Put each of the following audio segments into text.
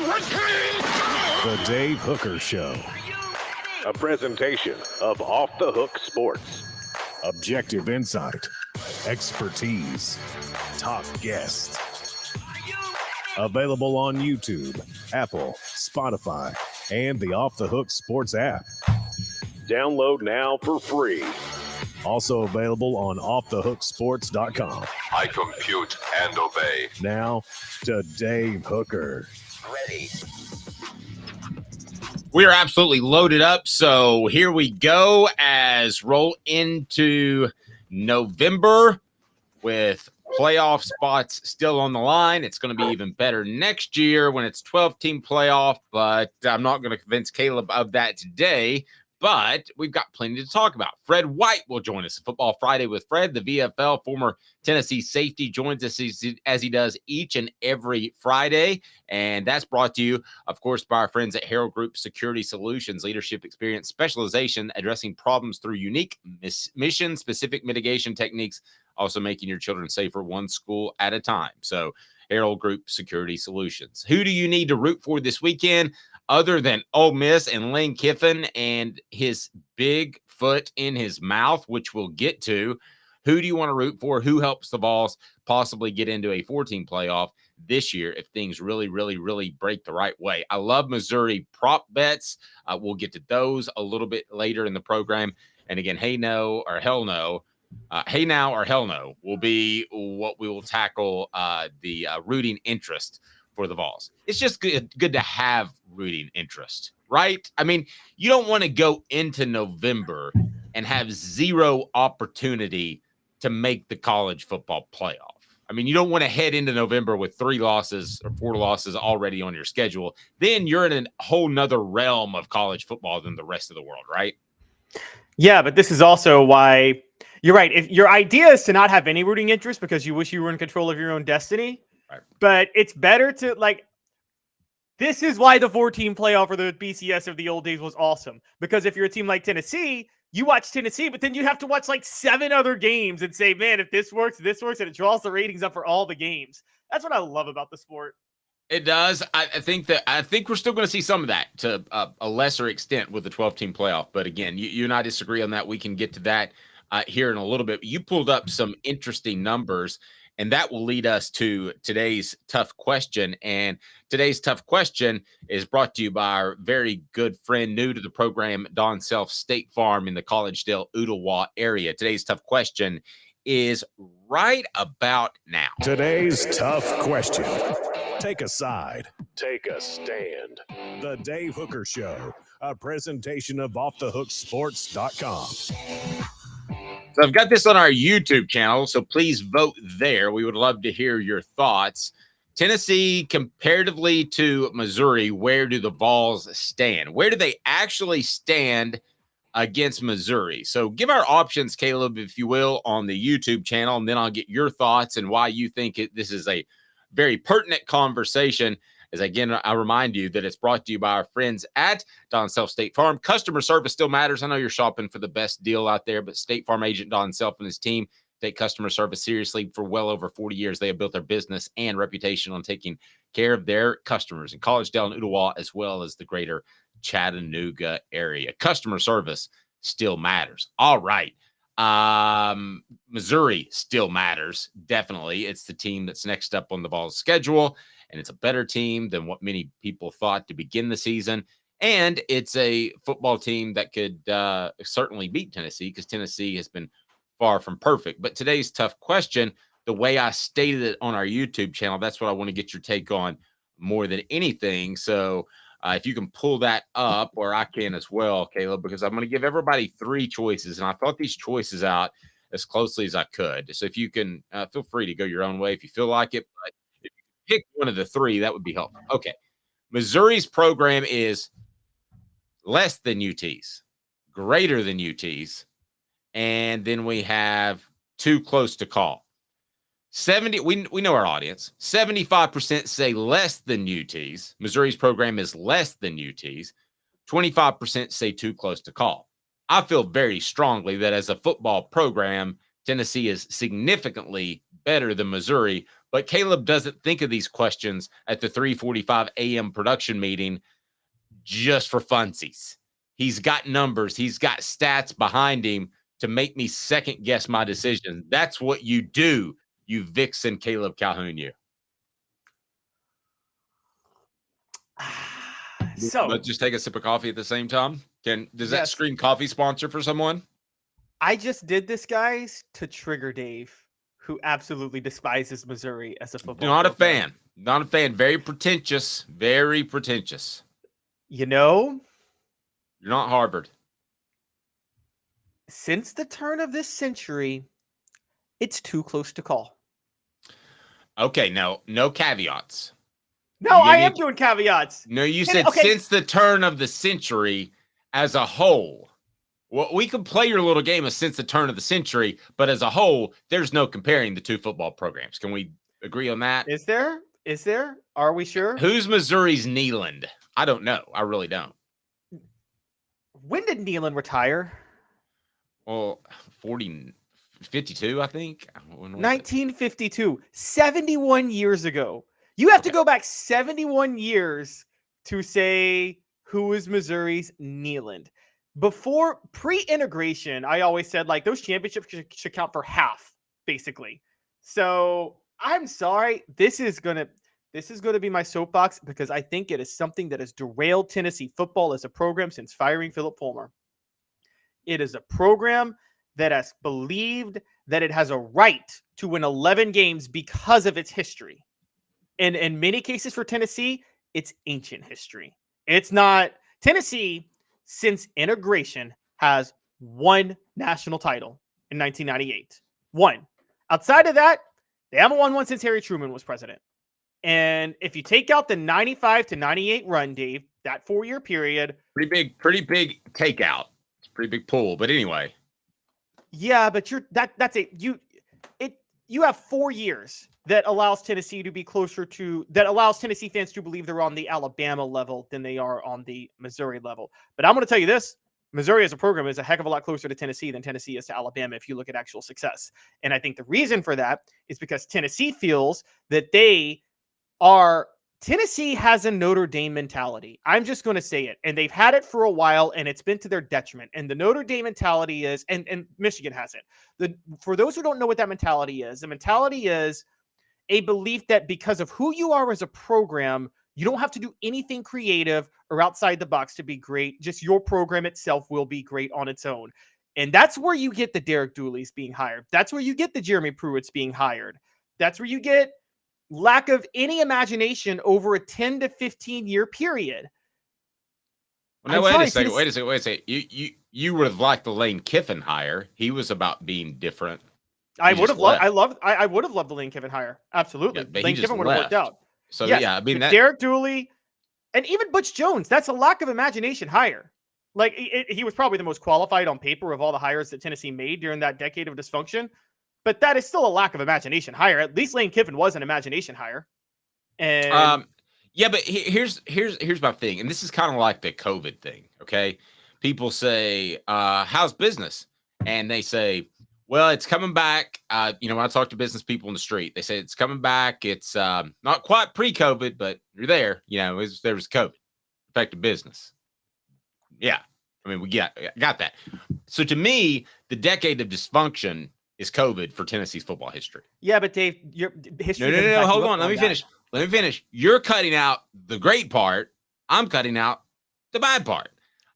The Dave Hooker Show. A presentation of Off the Hook Sports. Objective insight, expertise, top guests. Available on YouTube, Apple, Spotify, and the Off the Hook Sports app. Download now for free. Also available on offthehooksports.com. I compute and obey. Now to Dave Hooker. Ready. We are absolutely loaded up, so here we go as roll into November with playoff spots still on the line. It's going to be even better next year when it's 12-team playoff, but I'm not going to convince Caleb of that today. But we've got plenty to talk about. Fred White will join us Football Friday with Fred. The VFL, former Tennessee safety, joins us as he does each and every Friday. And that's brought to you, of course, by our friends at Herald Group Security Solutions, leadership experience, specialization, addressing problems through unique mission-specific mitigation techniques, also making your children safer one school at a time. So Herald Group Security Solutions. Who do you need to root for this weekend? Other than Ole Miss and Lane Kiffin and his big foot in his mouth, which we'll get to, who do you want to root for? Who helps the Vols possibly get into a 14 playoff this year if things really break the right way? I love Missouri prop bets. We'll get to those a little bit later in the program. And again, hey no or hell no. Hey now or hell no will be what we will tackle the rooting interest for the Vols. It's just good to have rooting interest, right? I mean, you don't want to go into November and have zero opportunity to make the college football playoff. I mean, you don't want to head into November with 3 losses or 4 losses already on your schedule. Then you're in a whole nother realm of college football than the rest of the world, right? Yeah, but this is also why you're right. If your idea is to not have any rooting interest because you wish you were in control of your own destiny, right. But it's better to this is why the 14 playoff or the BCS of the old days was awesome. Because if you're a team like Tennessee, you watch Tennessee, but then you have to watch 7 other games and say, man, if this works, and it draws the ratings up for all the games. That's what I love about the sport. It does. I think we're still going to see some of that to a lesser extent with the 12-team playoff. But again, you and I disagree on that. We can get to that here in a little bit. You pulled up some interesting numbers, and that will lead us to today's tough question. And today's tough question is brought to you by our very good friend, new to the program, Don Self State Farm in the Collegedale, Ooltewah area. Today's tough question is right about now. Today's tough question. Take a side. Take a stand. The Dave Hooker Show, a presentation of offthehooksports.com. So I've got this on our YouTube channel, so please vote there. We would love to hear your thoughts. Tennessee, comparatively to Missouri, where do the Vols stand? Where do they actually stand against Missouri? So give our options, Caleb, if you will, on the YouTube channel, and then I'll get your thoughts and why you think this is a very pertinent conversation. As again, I remind you that it's brought to you by our friends at Don Self State Farm. Customer service still matters. I know you're shopping for the best deal out there, but State Farm agent Don Self and his team take customer service seriously. For well over 40 years, they have built their business and reputation on taking care of their customers in Collegedale and Ooltewah, as well as the greater Chattanooga area. Customer service still matters. All right. Missouri still matters. Definitely. It's the team that's next up on the Vols schedule, and it's a better team than what many people thought to begin the season. And it's a football team that could certainly beat Tennessee because Tennessee has been far from perfect. But today's tough question, the way I stated it on our YouTube channel, that's what I want to get your take on more than anything. So if you can pull that up, or I can as well, Caleb, because I'm going to give everybody 3 choices. And I thought these choices out as closely as I could. So if you can, feel free to go your own way if you feel like it. But if you pick one of the 3, that would be helpful. Okay. Missouri's program is less than UT's, greater than UT's, and then we have too close to call. 70, we know our audience. 75% say less than UT's. Missouri's program is less than UT's. 25% say too close to call. I feel very strongly that as a football program, Tennessee is significantly better than Missouri But Caleb doesn't think of these questions at the 3:45 a.m. production meeting just for funsies. He's got numbers. He's got stats behind him to make me second guess my decision. That's what you do, you vixen Caleb Calhoun. You. So But just take a sip of coffee at the same time. Does that Yes. scream coffee sponsor for someone? I just did this, guys, to trigger Dave, who absolutely despises Missouri as a football. Not a program. fan. Not a fan. Very pretentious. Very pretentious. You know, You're not Harvard. since the turn of this century, it's too close to call. Okay, no caveats. No, You I need- am doing caveats. No, you And- said okay. since the turn of the century as a whole. Well, we can play your little game of since the turn of the century, but as a whole, there's no comparing the two football programs. Can we agree on that? Is there? Is there? Are we sure? Who's Missouri's Neyland? I don't know. I really don't. When did Nealon retire? Well, 52, I think. When was it? 1952, 71 years ago. You have to go back 71 years to say who is Missouri's Neyland. Before pre-integration, I always said like those championships should count for half, basically. So I'm sorry. This is gonna be my soapbox because I think it is something that has derailed Tennessee football as a program since firing Philip Fulmer. It is a program that has believed that it has a right to win 11 games because of its history. And in many cases for Tennessee, it's ancient history. It's not. Tennessee, since integration, has one national title in 1998. One. Outside of that, they haven't won one since Harry Truman was president. And if you take out the 95 to 98 run, Dave, that 4-year period. Pretty big takeout. It's a pretty big pull. But anyway. Yeah, but you have 4 years that allows Tennessee to be closer to, that allows Tennessee fans to believe they're on the Alabama level than they are on the Missouri level. But I'm going to tell you this, Missouri as a program is a heck of a lot closer to Tennessee than Tennessee is to Alabama if you look at actual success. And I think the reason for that is because Tennessee feels that Tennessee has a Notre Dame mentality. I'm just going to say it. And they've had it for a while, and it's been to their detriment. And the Notre Dame mentality is, and Michigan has it. For those who don't know what that mentality is, the mentality is a belief that because of who you are as a program, you don't have to do anything creative or outside the box to be great. Just your program itself will be great on its own. And that's where you get the Derek Dooley's being hired. That's where you get the Jeremy Pruitt's being hired. That's where you get lack of any imagination over a 10 to 15 year period. Well, no, wait a second. You would have liked the Lane Kiffin hire. He was about being different. I would have loved the Lane Kiffin hire. Absolutely. Yeah, Lane Kiffin would have worked out. So Yes, yeah, I mean that Derek Dooley and even Butch Jones, that's a lack of imagination hire. Like he was probably the most qualified on paper of all the hires that Tennessee made during that decade of dysfunction. But that is still a lack of imagination hire. At least Lane Kiffin was an imagination hire. And yeah, but here's my thing, and this is kind of like the COVID thing. Okay, people say, "How's business?" And they say, "Well, it's coming back." When I talk to business people in the street, they say it's coming back. It's not quite pre-COVID, but you're there. There was COVID affected business. Yeah, I mean we got that. So to me, the decade of dysfunction is COVID for Tennessee's football history. yeah, but Dave, your history. No. Hold on. Let me finish. You're cutting out the great part. I'm cutting out the bad part.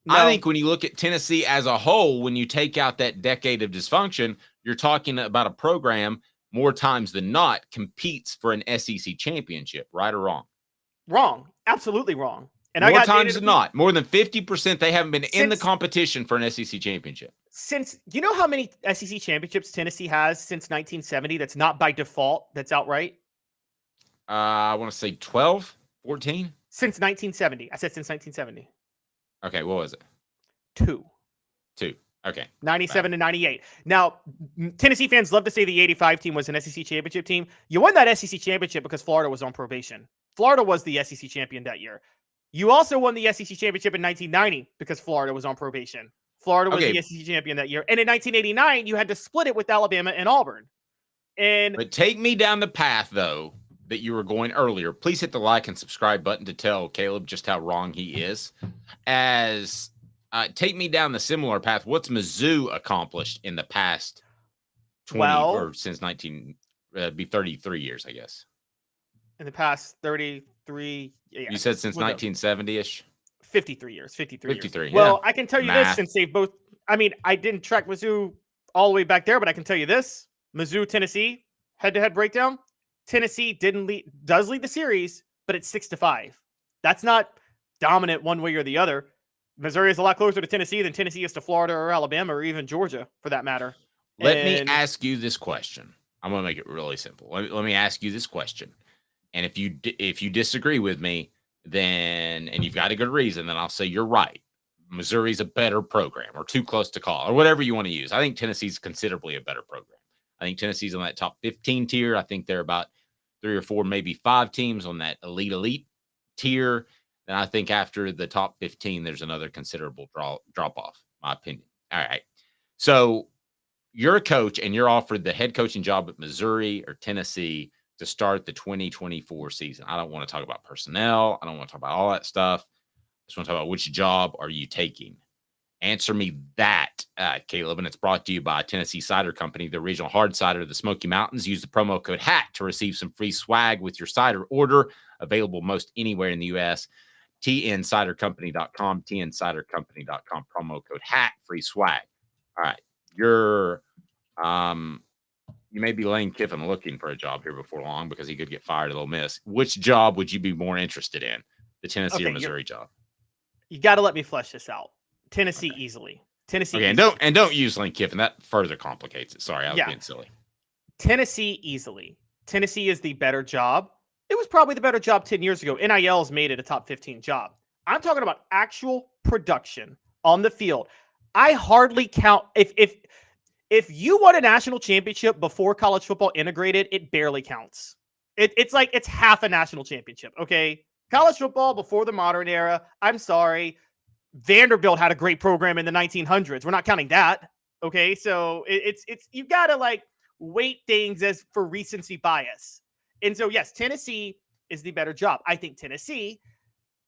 No. I think when you look at Tennessee as a whole, when you take out that decade of dysfunction, you're talking about a program more times than not competes for an SEC championship, right or wrong? Wrong. Absolutely wrong. And more times than not, more than 50%, they haven't been in the competition for an SEC championship. Since you know how many SEC championships Tennessee has since 1970 that's not by default, that's outright? I want to say 12, 14? Since 1970. I said since 1970. Okay, what was it? 2. Okay. 97 to 98. Now, Tennessee fans love to say the 85 team was an SEC championship team. You won that SEC championship because Florida was on probation. Florida was the SEC champion that year. You also won the SEC championship in 1990 because Florida was on probation. Florida was the SEC champion that year. And in 1989, you had to split it with Alabama and Auburn. And But take me down the path, though, that you were going earlier. Please hit the like and subscribe button to tell Caleb just how wrong he is. As take me down the similar path. What's Mizzou accomplished in the past 20 or since 33 years, I guess. In the past 33, yeah, you said since 1970-ish? 53 years. 53 years. Well, I can tell you Math. this, since they've both, I mean, I didn't track Mizzou all the way back there, but I can tell you this. Mizzou, Tennessee, head-to-head breakdown. Tennessee does lead the series, but it's 6-5. That's not dominant one way or the other. Missouri is a lot closer to Tennessee than Tennessee is to Florida or Alabama or even Georgia, for that matter. Let me ask you this question. I'm going to make it really simple. Let me ask you this question. And if you disagree with me, then, and you've got a good reason, then I'll say you're right. Missouri's a better program, or too close to call, or whatever you want to use. I think Tennessee's considerably a better program. I think Tennessee's on that top 15 tier. I think they're about 3 or 4, maybe 5 teams on that elite tier. And I think after the top 15, there's another considerable drop off, my opinion. All right. So you're a coach and you're offered the head coaching job at Missouri or Tennessee to start the 2024 season. I don't want to talk about personnel. I don't want to talk about all that stuff. I just want to talk about which job are you taking? Answer me that, Caleb. And it's brought to you by Tennessee Cider Company, the original hard cider of the Smoky Mountains. Use the promo code HAT to receive some free swag with your cider order, available most anywhere in the U.S. tncidercompany.com, tncidercompany.com, promo code HAT, free swag. All right. You may be Lane Kiffin looking for a job here before long because he could get fired at Ole Miss. Which job would you be more interested in, the Tennessee or Missouri job? You got to let me flesh this out. Tennessee easily. Tennessee. Okay, easily. and don't use Lane Kiffin. That further complicates it. Sorry, I was being silly. Tennessee easily. Tennessee is the better job. It was probably the better job 10 years ago. NIL's made it a top 15 job. I'm talking about actual production on the field. I hardly count if you won a national championship before college football integrated, it barely counts. It's like it's half a national championship. Okay, college football before the modern era. I'm sorry. Vanderbilt had a great program in the 1900s. We're not counting that. Okay. So it's you've got to like weight things as for recency bias. And so, yes, Tennessee is the better job. I think Tennessee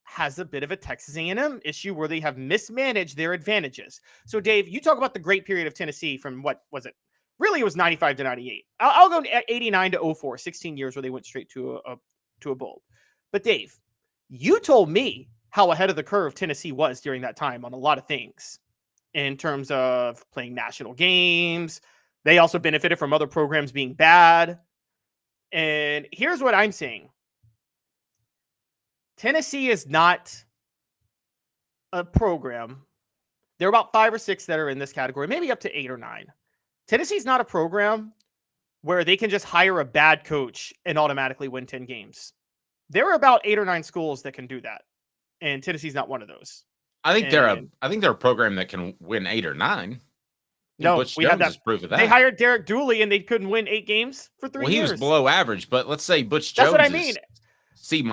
has a bit of a Texas A&M issue where they have mismanaged their advantages. So, Dave, you talk about the great period of Tennessee from what was it? Really, it was 95 to 98. I'll go 89 to 04, 16 years where they went straight to a bowl. But Dave, you told me how ahead of the curve Tennessee was during that time on a lot of things in terms of playing national games. They also benefited from other programs being bad. And here's what I'm saying. Tennessee is not a program. There are about 5 or 6 that are in this category, maybe up to 8 or 9. Tennessee's not a program where they can just hire a bad coach and automatically win 10 games. There are about 8 or 9 schools that can do that. And Tennessee's not one of those. I think they're a program that can win 8 or 9. No, Butch we Jones had that. is proof of that. They hired Derek Dooley and they couldn't win 8 games for 3 years. Well, he was below average, but let's say Butch Jones. That's what I mean. C-.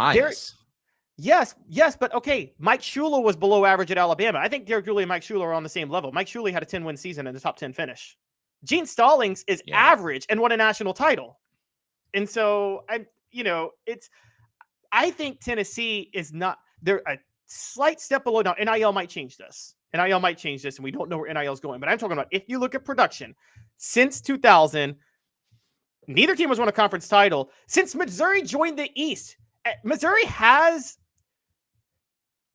Yes, but okay. Mike Shula was below average at Alabama. I think Derek Dooley and Mike Shula are on the same level. Mike Shula had a 10-win season and the top 10 finish. Gene Stallings is average and won a national title. And so I think Tennessee is not, they're a slight step below. Now, NIL might change this. And we don't know where NIL is going. But I'm talking about if you look at production, since 2000, neither team has won a conference title. Since Missouri joined the East,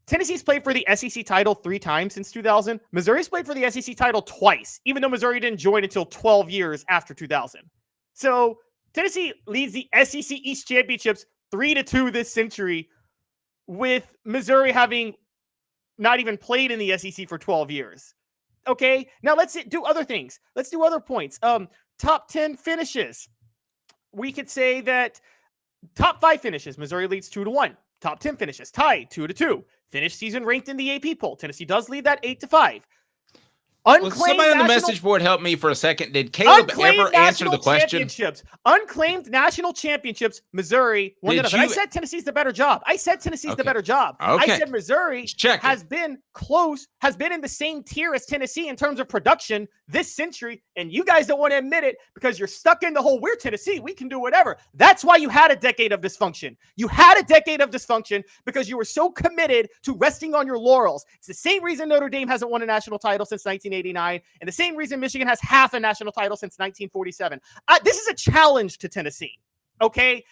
Tennessee's played for the SEC title 3 times since 2000. Missouri's played for the SEC title twice, even though Missouri didn't join until 12 years after 2000. So Tennessee leads the SEC East Championships 3-2 this century, with Missouri having not even played in the SEC for 12 years. Okay, now let's do other things. Let's do other points. Top 10 finishes. We could say that top 5 finishes, Missouri leads 2-1. Top 10 finishes, tied 2-2. Finish season ranked in the AP poll. Tennessee does lead that 8-5. Will somebody on the message board help me for a second? Did Caleb ever answer the question? Unclaimed national championships. Missouri won enough. And I said Tennessee's the better job. The better job. Okay. I said Missouri has been close, has been in the same tier as Tennessee in terms of production this century. And you guys don't want to admit it because you're stuck in the whole, we're Tennessee, we can do whatever. That's why you had a decade of dysfunction. You had a decade of dysfunction because you were so committed to resting on your laurels. It's the same reason Notre Dame hasn't won a national title since 1989, and the same reason Michigan has half a national title since 1947. This is a challenge to Tennessee, okay?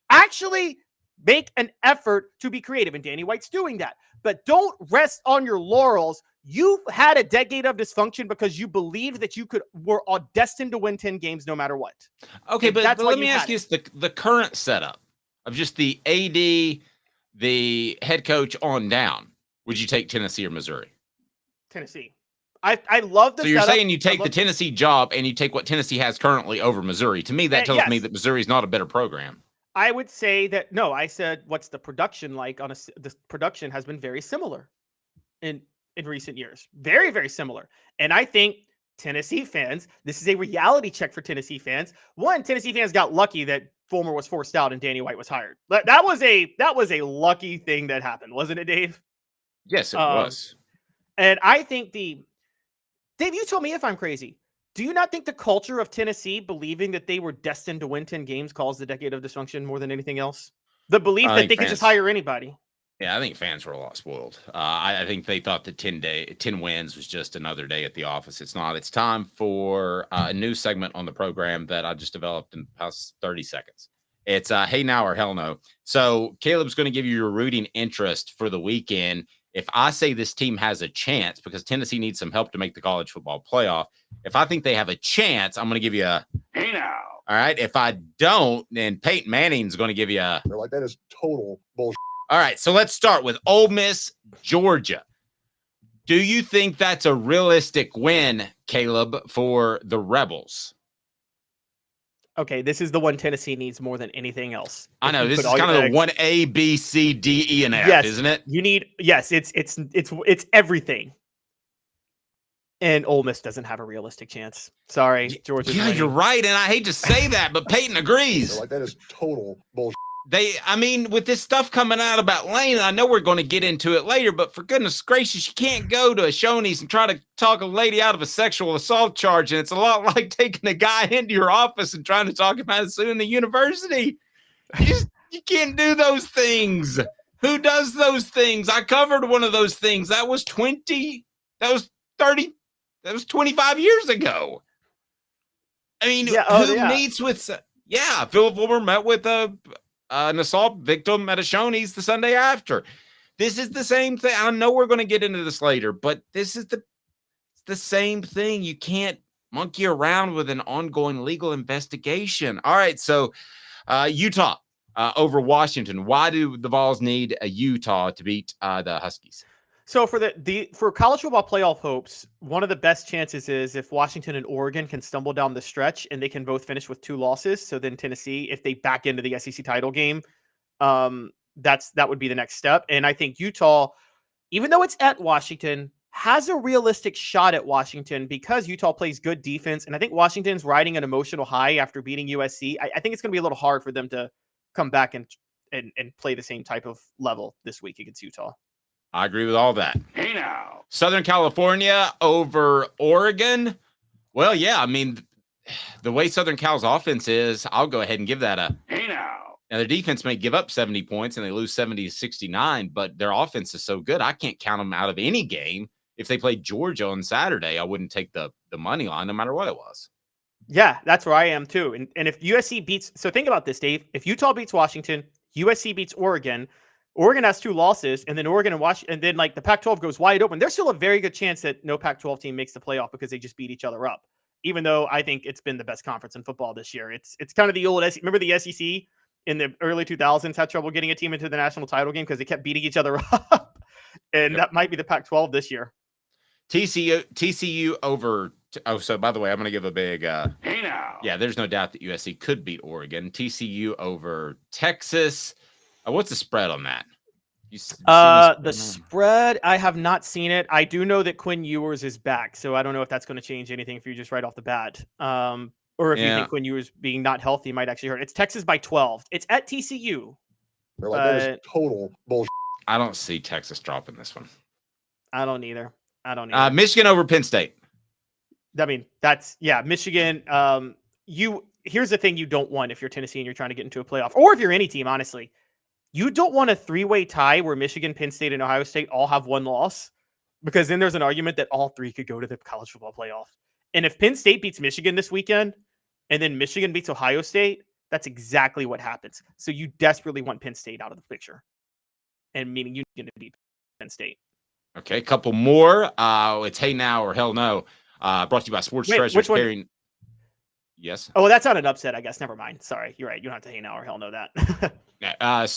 Actually make an effort to be creative, and Danny White's doing that. But don't rest on your laurels. You had a decade of dysfunction because you believed that you were destined to win 10 games no matter what. Okay, but let me ask you this, the current setup of just the AD, the head coach on down, would you take Tennessee or Missouri? Tennessee. I love the So you're setup. saying you take the Tennessee job and you take what Tennessee has currently over Missouri. To me, that tells me that Missouri is not a better program. I would say that, no, I said, what's the production like the production has been very similar in recent years. Very, very similar. And I think Tennessee fans, this is a reality check for Tennessee fans. One, Tennessee fans got lucky that Fulmer was forced out and Danny White was hired. That was a lucky thing that happened, wasn't it, Dave? Yes, it was. And I think Dave, you tell me if I'm crazy. Do you not think the culture of Tennessee believing that they were destined to win 10 games caused the decade of dysfunction more than anything else? The belief that they could just hire anybody. Yeah, I think fans were a lot spoiled. I think they thought that 10 wins was just another day at the office. It's not. It's time for a new segment on the program that I just developed in the past 30 seconds. It's Hey Now or Hell No. So Caleb's going to give you your rooting interest for the weekend. If I say this team has a chance, because Tennessee needs some help to make the college football playoff, if I think they have a chance, I'm going to give you a hey now. All right. If I don't, then Peyton Manning's going to give you a. They're like, that is total bullshit. All right. So let's start with Ole Miss, Georgia. Do you think that's a realistic win, Caleb, for the Rebels? Okay, this is the one Tennessee needs more than anything else. I know this is kind of the 1A, B, C, D, E, and F, yes, isn't it? You need it's everything. And Ole Miss doesn't have a realistic chance. Sorry, Georgia. Yeah, you're right, and I hate to say that, but Peyton agrees. They're like, that is total bullshit. With this stuff coming out about Lane, I know we're going to get into it later, but for goodness gracious, you can't go to a Shoney's and try to talk a lady out of a sexual assault charge. And it's a lot like taking a guy into your office and trying to talk him out of suing the university. You can't do those things. Who does those things? I covered one of those things. That was 25 years ago. I mean, who meets with, Philip Fulmer met with an assault victim at a Shoney's the Sunday after. This is the same thing. I know we're going to get into this later, but this is the same thing. You can't monkey around with an ongoing legal investigation. All right, so Utah over Washington. Why do the Vols need a Utah to beat the Huskies? So for college football playoff hopes, one of the best chances is if Washington and Oregon can stumble down the stretch and they can both finish with 2 losses. So then Tennessee, if they back into the SEC title game, that would be the next step. And I think Utah, even though it's at Washington, has a realistic shot at Washington because Utah plays good defense. And I think Washington's riding an emotional high after beating USC. I think it's going to be a little hard for them to come back and play the same type of level this week against Utah. I agree with all that. Hey now. Southern California over Oregon. Well, yeah, I mean, the way Southern Cal's offense is, I'll go ahead and give that a hey now. Now, their defense may give up 70 points and they lose 70-69, but their offense is so good, I can't count them out of any game. If they played Georgia on Saturday, I wouldn't take the money line no matter what it was. Yeah, that's where I am too. And if USC beats, so think about this, Dave. If Utah beats Washington, USC beats Oregon has 2 losses, and then Oregon and Washington, and then like the Pac-12 goes wide open. There's still a very good chance that no Pac-12 team makes the playoff because they just beat each other up. Even though I think it's been the best conference in football this year, it's kind of the old SEC. Remember the SEC in the early 2000s had trouble getting a team into the national title game because they kept beating each other up, and that might be the Pac-12 this year. TCU over. Oh, so by the way, I'm going to give a big. Hey now. Yeah, there's no doubt that USC could beat Oregon. TCU over Texas. What's the spread on that? You seen The spread? spread, I have not seen it. I do know that Quinn Ewers is back, so I don't know if that's going to change anything for you just right off the bat. Or if you Yeah. think Quinn Ewers being not healthy might actually hurt. It's Texas by 12. It's at TCU. They're like, that is But total bullshit. I don't see Texas dropping this one. I don't either. I don't either. Michigan over Penn State. I mean, Michigan. Here's the thing you don't want if you're Tennessee and you're trying to get into a playoff, or if you're any team, honestly. You don't want a three-way tie where Michigan, Penn State, and Ohio State all have one loss, because then there's an argument that all three could go to the college football playoff. And if Penn State beats Michigan this weekend, and then Michigan beats Ohio State, that's exactly what happens. So you desperately want Penn State out of the picture, and meaning you're going to beat Penn State. Okay, a couple more. It's Hey Now or Hell No. Brought to you by Sports Treasures. Which one? Carrying... Yes. Oh, that's not an upset, I guess. Never mind. Sorry, you're right. You don't have to Hey Now or Hell No that.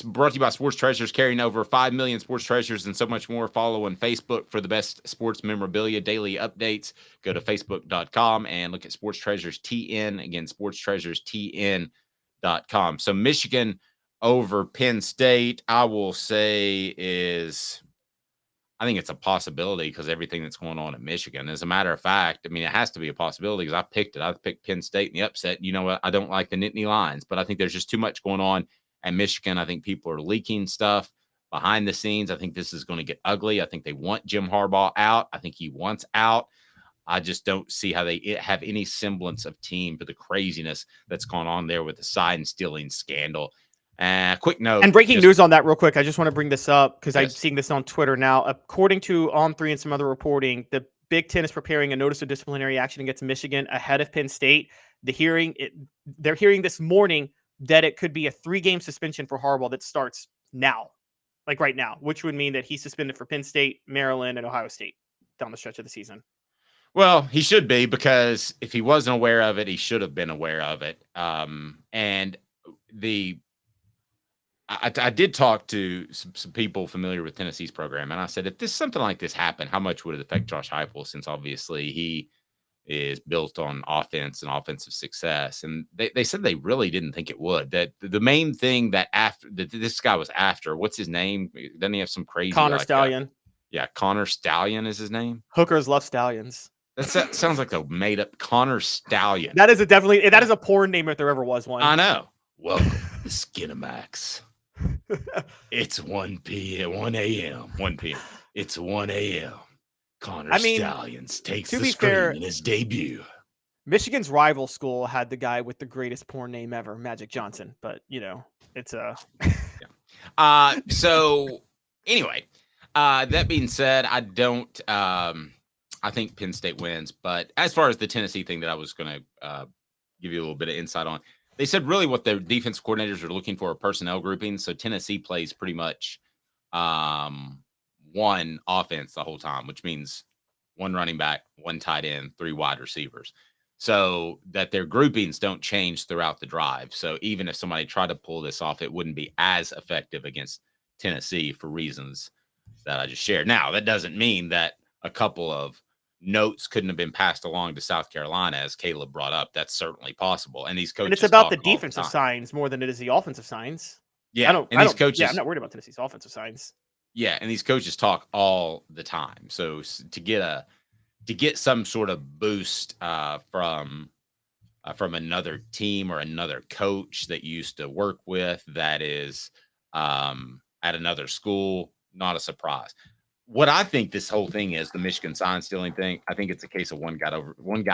Brought to you by Sports Treasures, carrying over 5 million sports treasures and so much more. Follow on Facebook for the best sports memorabilia, daily updates. Go to facebook.com and look at Sports Treasures TN. Again, sportstreasurestn.com. So Michigan over Penn State, I will say I think it's a possibility because everything that's going on at Michigan. As a matter of fact, I mean, it has to be a possibility because I picked it. I picked Penn State in the upset. You know what? I don't like the Nittany Lions, but I think there's just too much going on at Michigan. I think people are leaking stuff behind the scenes. I think this is going to get ugly. I think they want Jim Harbaugh out. I think he wants out. I just don't see how they have any semblance of team to the craziness that's gone on there with the sign stealing scandal. Quick note. And breaking news on that real quick. I just want to bring this up because Yes. I'm seeing this on Twitter now. According to On3 and some other reporting, the Big Ten is preparing a notice of disciplinary action against Michigan ahead of Penn State. They're hearing this morning that it could be a 3-game suspension for Harbaugh that starts now, like right now, which would mean that he's suspended for Penn State, Maryland, and Ohio State down the stretch of the season. Well, he should be, because if he wasn't aware of it, he should have been aware of it. I did talk to some people familiar with Tennessee's program, and I said, if something like this happened, how much would it affect Josh Heupel, since obviously he is built on offense and offensive success? And they said they really didn't think it would. That the main thing that this guy was after, what's his name? Doesn't he have some crazy Connor Stallion. Yeah, Connor Stallion is his name. Hookers love stallions. That sounds like a made up Connor Stallion. That is a porn name if there ever was one. I know. Welcome to Skinamax. It's 1 p.m. 1 a.m. 1 p.m. It's 1 a.m. Connor Stallions takes the screen in his debut. Michigan's rival school had the guy with the greatest porn name ever, Magic Johnson. But, it's a... So, anyway, that being said, I don't... I think Penn State wins. But as far as the Tennessee thing that I was going to give you a little bit of insight on, they said really what their defense coordinators are looking for are personnel groupings. So Tennessee plays pretty much one offense the whole time, which means one running back, one tight end, 3 wide receivers. So that their groupings don't change throughout the drive. So even if somebody tried to pull this off, it wouldn't be as effective against Tennessee for reasons that I just shared. Now, that doesn't mean that a couple of notes couldn't have been passed along to South Carolina, as Caleb brought up. That's certainly possible. And these coaches, and it's about the defensive signs more than it is the offensive signs. Yeah, I'm not worried about Tennessee's offensive signs. Yeah, and these coaches talk all the time. So to get some sort of boost from another team or another coach that you used to work with that is at another school, not a surprise. What I think this whole thing is, the Michigan sign stealing thing, I think it's a case of one guy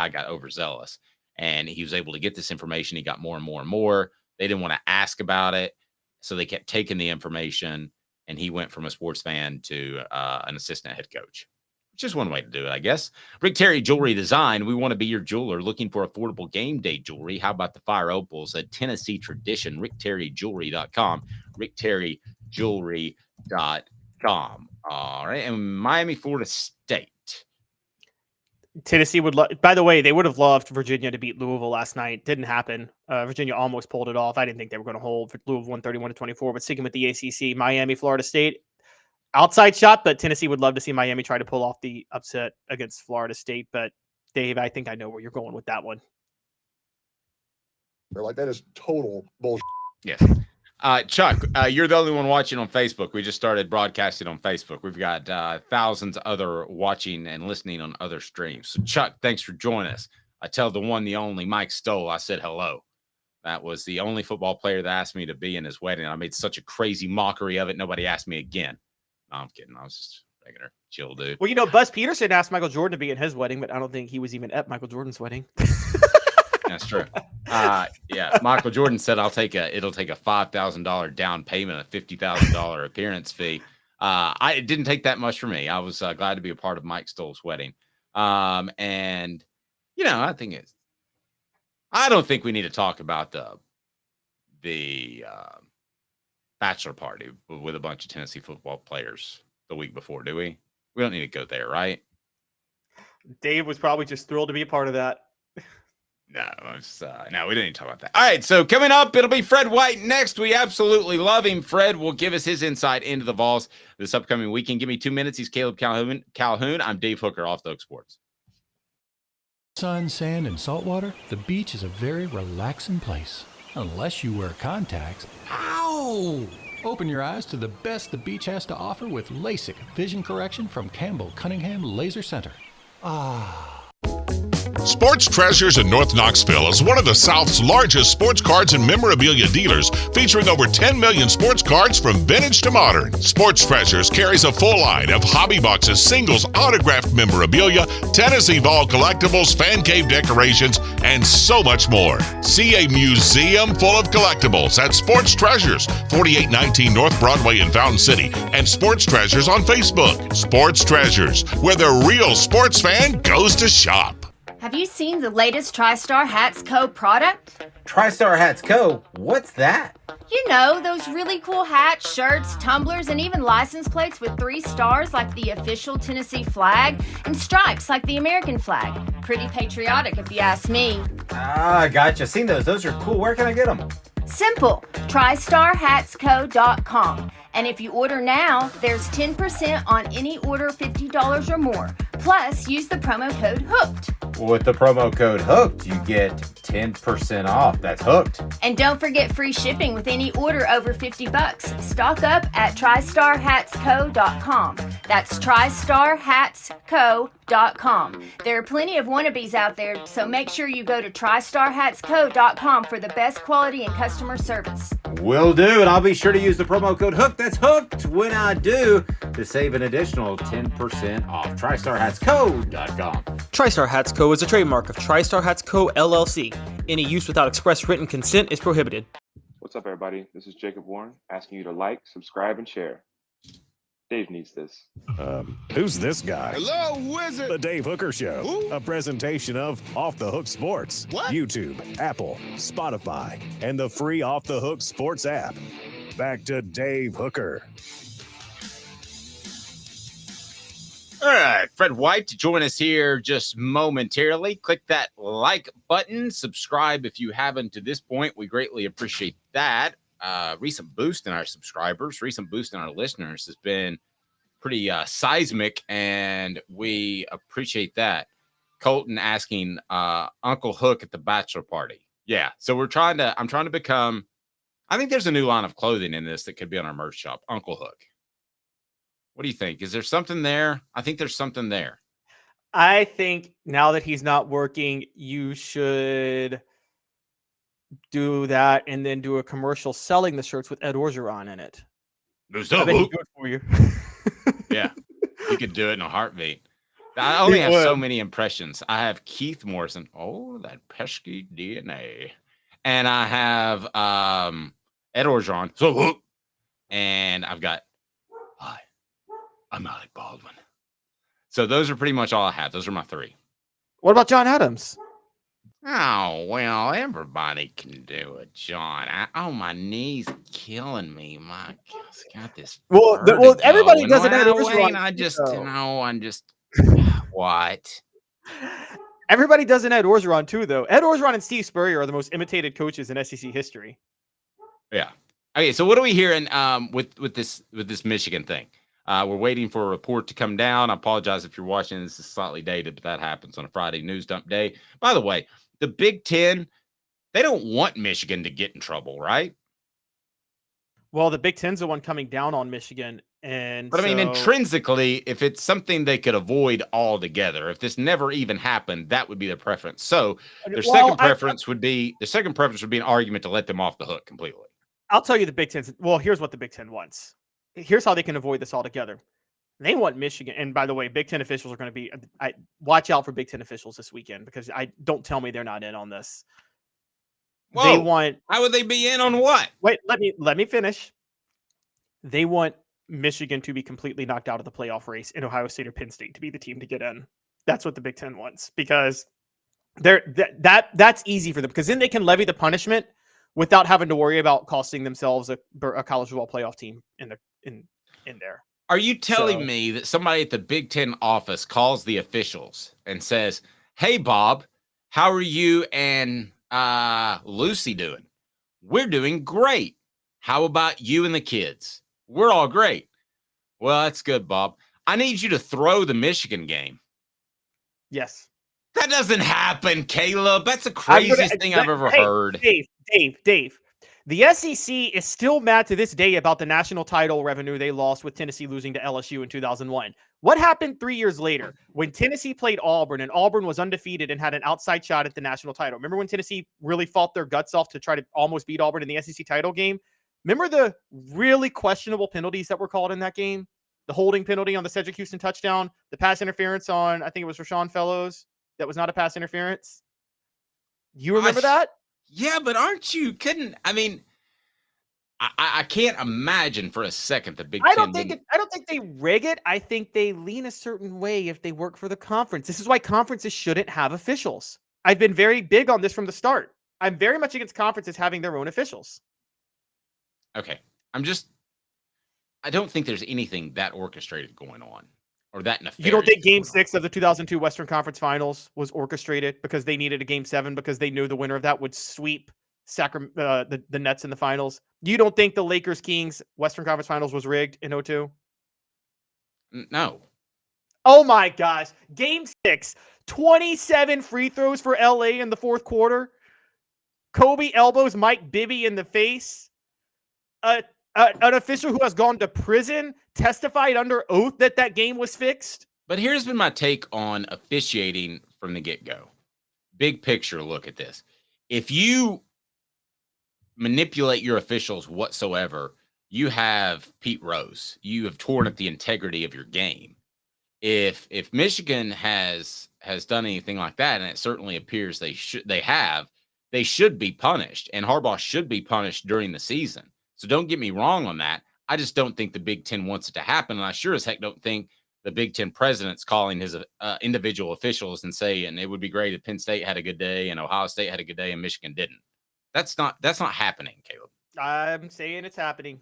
got overzealous, and he was able to get this information. He got more and more and more. They didn't want to ask about it, so they kept taking the information, and he went from a sports fan to an assistant head coach. Just one way to do it, I guess. Rick Terry Jewelry Design. We want to be your jeweler. Looking for affordable game day jewelry? How about the Fire Opals, a Tennessee tradition? RickTerryJewelry.com. RickTerryJewelry.com. All right. And Miami, Florida State. Tennessee would by the way, they would have loved Virginia to beat Louisville last night. Didn't happen. Virginia almost pulled it off. I didn't think they were going to hold Louisville 131-24, but sticking with the ACC, Miami, Florida State. Outside shot, but Tennessee would love to see Miami try to pull off the upset against Florida State. But Dave, I think I know where you're going with that one. They're like, that is total bullshit. Yes. Chuck, you're the only one watching on Facebook. We just started broadcasting on Facebook. We've got thousands of other watching and listening on other streams. So, Chuck, thanks for joining us. I tell the one, the only Mike Stoll, I said hello. That was the only football player that asked me to be in his wedding. I made such a crazy mockery of it. Nobody asked me again. No, I'm kidding. I was just regular chill dude. Well, Buzz Peterson asked Michael Jordan to be in his wedding, but I don't think he was even at Michael Jordan's wedding. That's true. Yeah, Michael Jordan said it'll take a $5,000 down payment, a $50,000 appearance fee. It didn't take that much for me. I was glad to be a part of Mike Stoll's wedding. And I don't think we need to talk about the bachelor party with a bunch of Tennessee football players the week before, do we? We don't need to go there, right? Dave was probably just thrilled to be a part of that. No, we didn't talk about that. All right, so coming up, it'll be Fred White next. We absolutely love him. Fred will give us his insight into the Vols this upcoming weekend. Give me 2 minutes. He's Caleb Calhoun. I'm Dave Hooker, Off the Hook Sports. Sun, sand, and salt water, the beach is a very relaxing place. Unless you wear contacts. Ow! Open your eyes to the best the beach has to offer with LASIK vision correction from Campbell Cunningham Laser Center. Sports Treasures in North Knoxville is one of the South's largest sports cards and memorabilia dealers, featuring over 10 million sports cards from vintage to modern. Sports Treasures carries a full line of hobby boxes, singles, autographed memorabilia, Tennessee Vol collectibles, fan cave decorations, and so much more. See a museum full of collectibles at Sports Treasures, 4819 North Broadway in Fountain City, and Sports Treasures on Facebook. Sports Treasures, where the real sports fan goes to shop. Have you seen the latest TriStar Hats Co. product? TriStar Hats Co.? What's that? You know, those really cool hats, shirts, tumblers, and even license plates with 3 stars like the official Tennessee flag and stripes like the American flag. Pretty patriotic if you ask me. Gotcha. Seen those. Those are cool. Where can I get them? Simple. TriStarHatsCo.com. And if you order now, there's 10% on any order $50 or more. Plus, use the promo code HOOKED. With the promo code HOOKED, you get 10% off. That's hooked. And don't forget free shipping with any order over $50. Stock up at TriStarHatsCo.com. That's TriStarHatsCo.com. There are plenty of wannabes out there, so make sure you go to TriStarHatsCo.com for the best quality and customer service. Will do, and I'll be sure to use the promo code HOOKED. That's hooked when I do, to save an additional 10% off. TriStarHatsCo.com. TriStar Hats Co. is a trademark of TriStar Hats Co. LLC. Any use without express written consent is prohibited. What's up, everybody? This is Jacob Warren asking you to like, subscribe, and share. Dave needs this. Who's this guy? Hello, wizard. The Dave Hooker Show, a presentation of Off the Hook Sports, YouTube, Apple, Spotify, and the free Off the Hook Sports app. Back to Dave Hooker. All right, Fred White to join us here just momentarily. Click that like button, subscribe if you haven't to this point. We greatly appreciate that. Recent boost in our subscribers, recent boost in our listeners has been pretty seismic, and we appreciate that. Colton asking Uncle Hook at the bachelor party. Yeah, so I'm trying to become, I think there's a new line of clothing in this that could be on our merch shop, Uncle Hook. What do you think? Is there something there? I think there's something there. I think now that he's not working, you should do that and then do a commercial selling the shirts with Ed Orgeron in it. I bet he'd do it for you. Yeah, you could do it in a heartbeat. I only have so many impressions. I have Keith Morrison. Oh, that pesky DNA. And I have Ed Orgeron. So, and I've got, hi, I'm Alec Baldwin. So those are pretty much all I have. Those are my 3. What about John Adams? Oh, well, everybody can do it, John. My knee's killing me. My God's got this. Well, everybody doesn't Ed Orgeron. I'm just, what? Everybody does an Ed Orgeron too, though. Ed Orgeron and Steve Spurrier are the most imitated coaches in SEC history. Yeah. Okay, so what are we hearing with this Michigan thing? We're waiting for a report to come down. I apologize if you're watching. This is slightly dated, but that happens on a Friday news dump day. By the way, the Big Ten, they don't want Michigan to get in trouble, right? Well, the Big Ten's the one coming down on Michigan. And But I mean, intrinsically, if it's something they could avoid altogether, if this never even happened, that would be their preference. So their second preference would be an argument to let them off the hook completely. I'll tell you the Big Ten's. Well, here's what the Big Ten wants. Here's how they can avoid this altogether. They want Michigan. And by the way, Big Ten officials are going to be. Watch out for Big Ten officials this weekend because don't tell me they're not in on this. Whoa, they want. How would they be in on what? Wait, let me finish. They want Michigan to be completely knocked out of the playoff race and Ohio State or Penn State to be the team to get in. That's what the Big Ten wants because that's easy for them because then they can levy the punishment without having to worry about costing themselves a college football playoff team in there. Are you telling me that somebody at the Big Ten office calls the officials and says, "Hey, Bob, how are you and Lucy doing? We're doing great. How about you and the kids? We're all great. Well, that's good, Bob. I need you to throw the Michigan game." Yes. That doesn't happen, Caleb. That's the craziest thing I've ever heard. Dave. The SEC is still mad to this day about the national title revenue they lost with Tennessee losing to LSU in 2001. What happened 3 years later when Tennessee played Auburn and Auburn was undefeated and had an outside shot at the national title? Remember when Tennessee really fought their guts off to try to almost beat Auburn in the SEC title game? Remember the really questionable penalties that were called in that game? The holding penalty on the Cedric Houston touchdown, the pass interference on, I think it was Rashawn Fellows. That was not a pass interference. You remember that? Yeah, but I can't imagine for a second the Big Ten. I don't think they rig it. I think they lean a certain way if they work for the conference. This is why conferences shouldn't have officials. I've been very big on this from the start. I'm very much against conferences having their own officials. Okay. I don't think there's anything that orchestrated going on or that nefarious. You don't think Game 6 of the 2002 Western Conference Finals was orchestrated because they needed a Game 7 because they knew the winner of that would sweep the Nets in the finals? You don't think the Lakers-Kings Western Conference Finals was rigged in 2002? No. Oh my gosh. Game 6, 27 free throws for LA in the fourth quarter. Kobe elbows Mike Bibby in the face. An official who has gone to prison testified under oath that game was fixed. But here's been my take on officiating from the get-go. Big picture look at this. If you manipulate your officials whatsoever, you have Pete Rose. You have torn up the integrity of your game. If Michigan has done anything like that, and it certainly appears they should be punished, and Harbaugh should be punished during the season. So don't get me wrong on that. I just don't think the Big Ten wants it to happen, and I sure as heck don't think the Big Ten president's calling his individual officials and saying it would be great if Penn State had a good day and Ohio State had a good day and Michigan didn't. That's not happening, Caleb. I'm saying it's happening.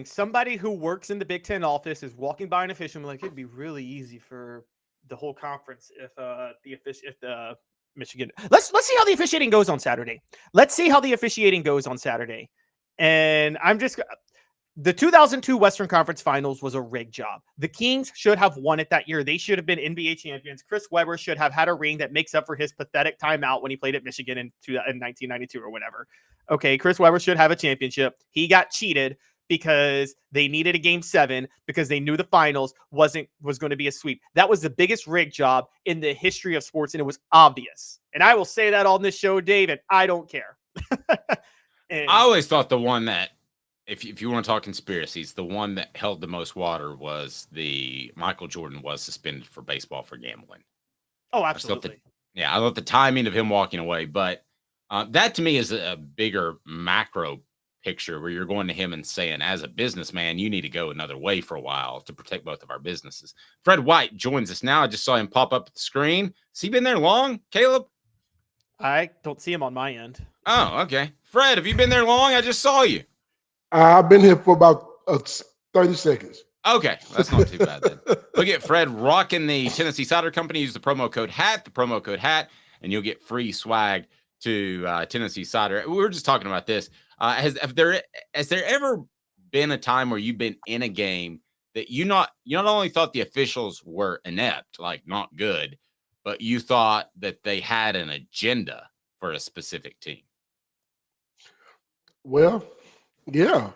Somebody who works in the Big Ten office is walking by an official and like, it'd be really easy for the whole conference if the Michigan. Let's see how the officiating goes on Saturday. And the 2002 Western Conference Finals was a rigged job. The Kings should have won it that year. They should have been NBA champions. Chris Webber should have had a ring that makes up for his pathetic timeout when he played at Michigan in 1992 or whatever. Okay, Chris Webber should have a championship. He got cheated because they needed a Game 7 because they knew the finals was going to be a sweep. That was the biggest rig job in the history of sports, and it was obvious. And I will say that on this show, Dave, and I don't care. I always thought the one that, if you want to talk conspiracies, the one that held the most water was the Michael Jordan was suspended for baseball for gambling. Oh, absolutely. I thought the timing of him walking away, but that to me is a bigger macro picture where you're going to him and saying, as a businessman, you need to go another way for a while to protect both of our businesses. Fred White joins us now. I just saw him pop up at the screen. Has he been there long, Caleb? I don't see him on my end. Oh, okay. Fred, have you been there long? I just saw you. I've been here for about 30 seconds. Okay, that's not too bad then. Look at Fred rocking the Tennessee Cider Company. Use the promo code HAT, and you'll get free swag to Tennessee Cider. We were just talking about this. Has there ever been a time where you've been in a game that you not only thought the officials were inept, like not good, but you thought that they had an agenda for a specific team? Well, yeah.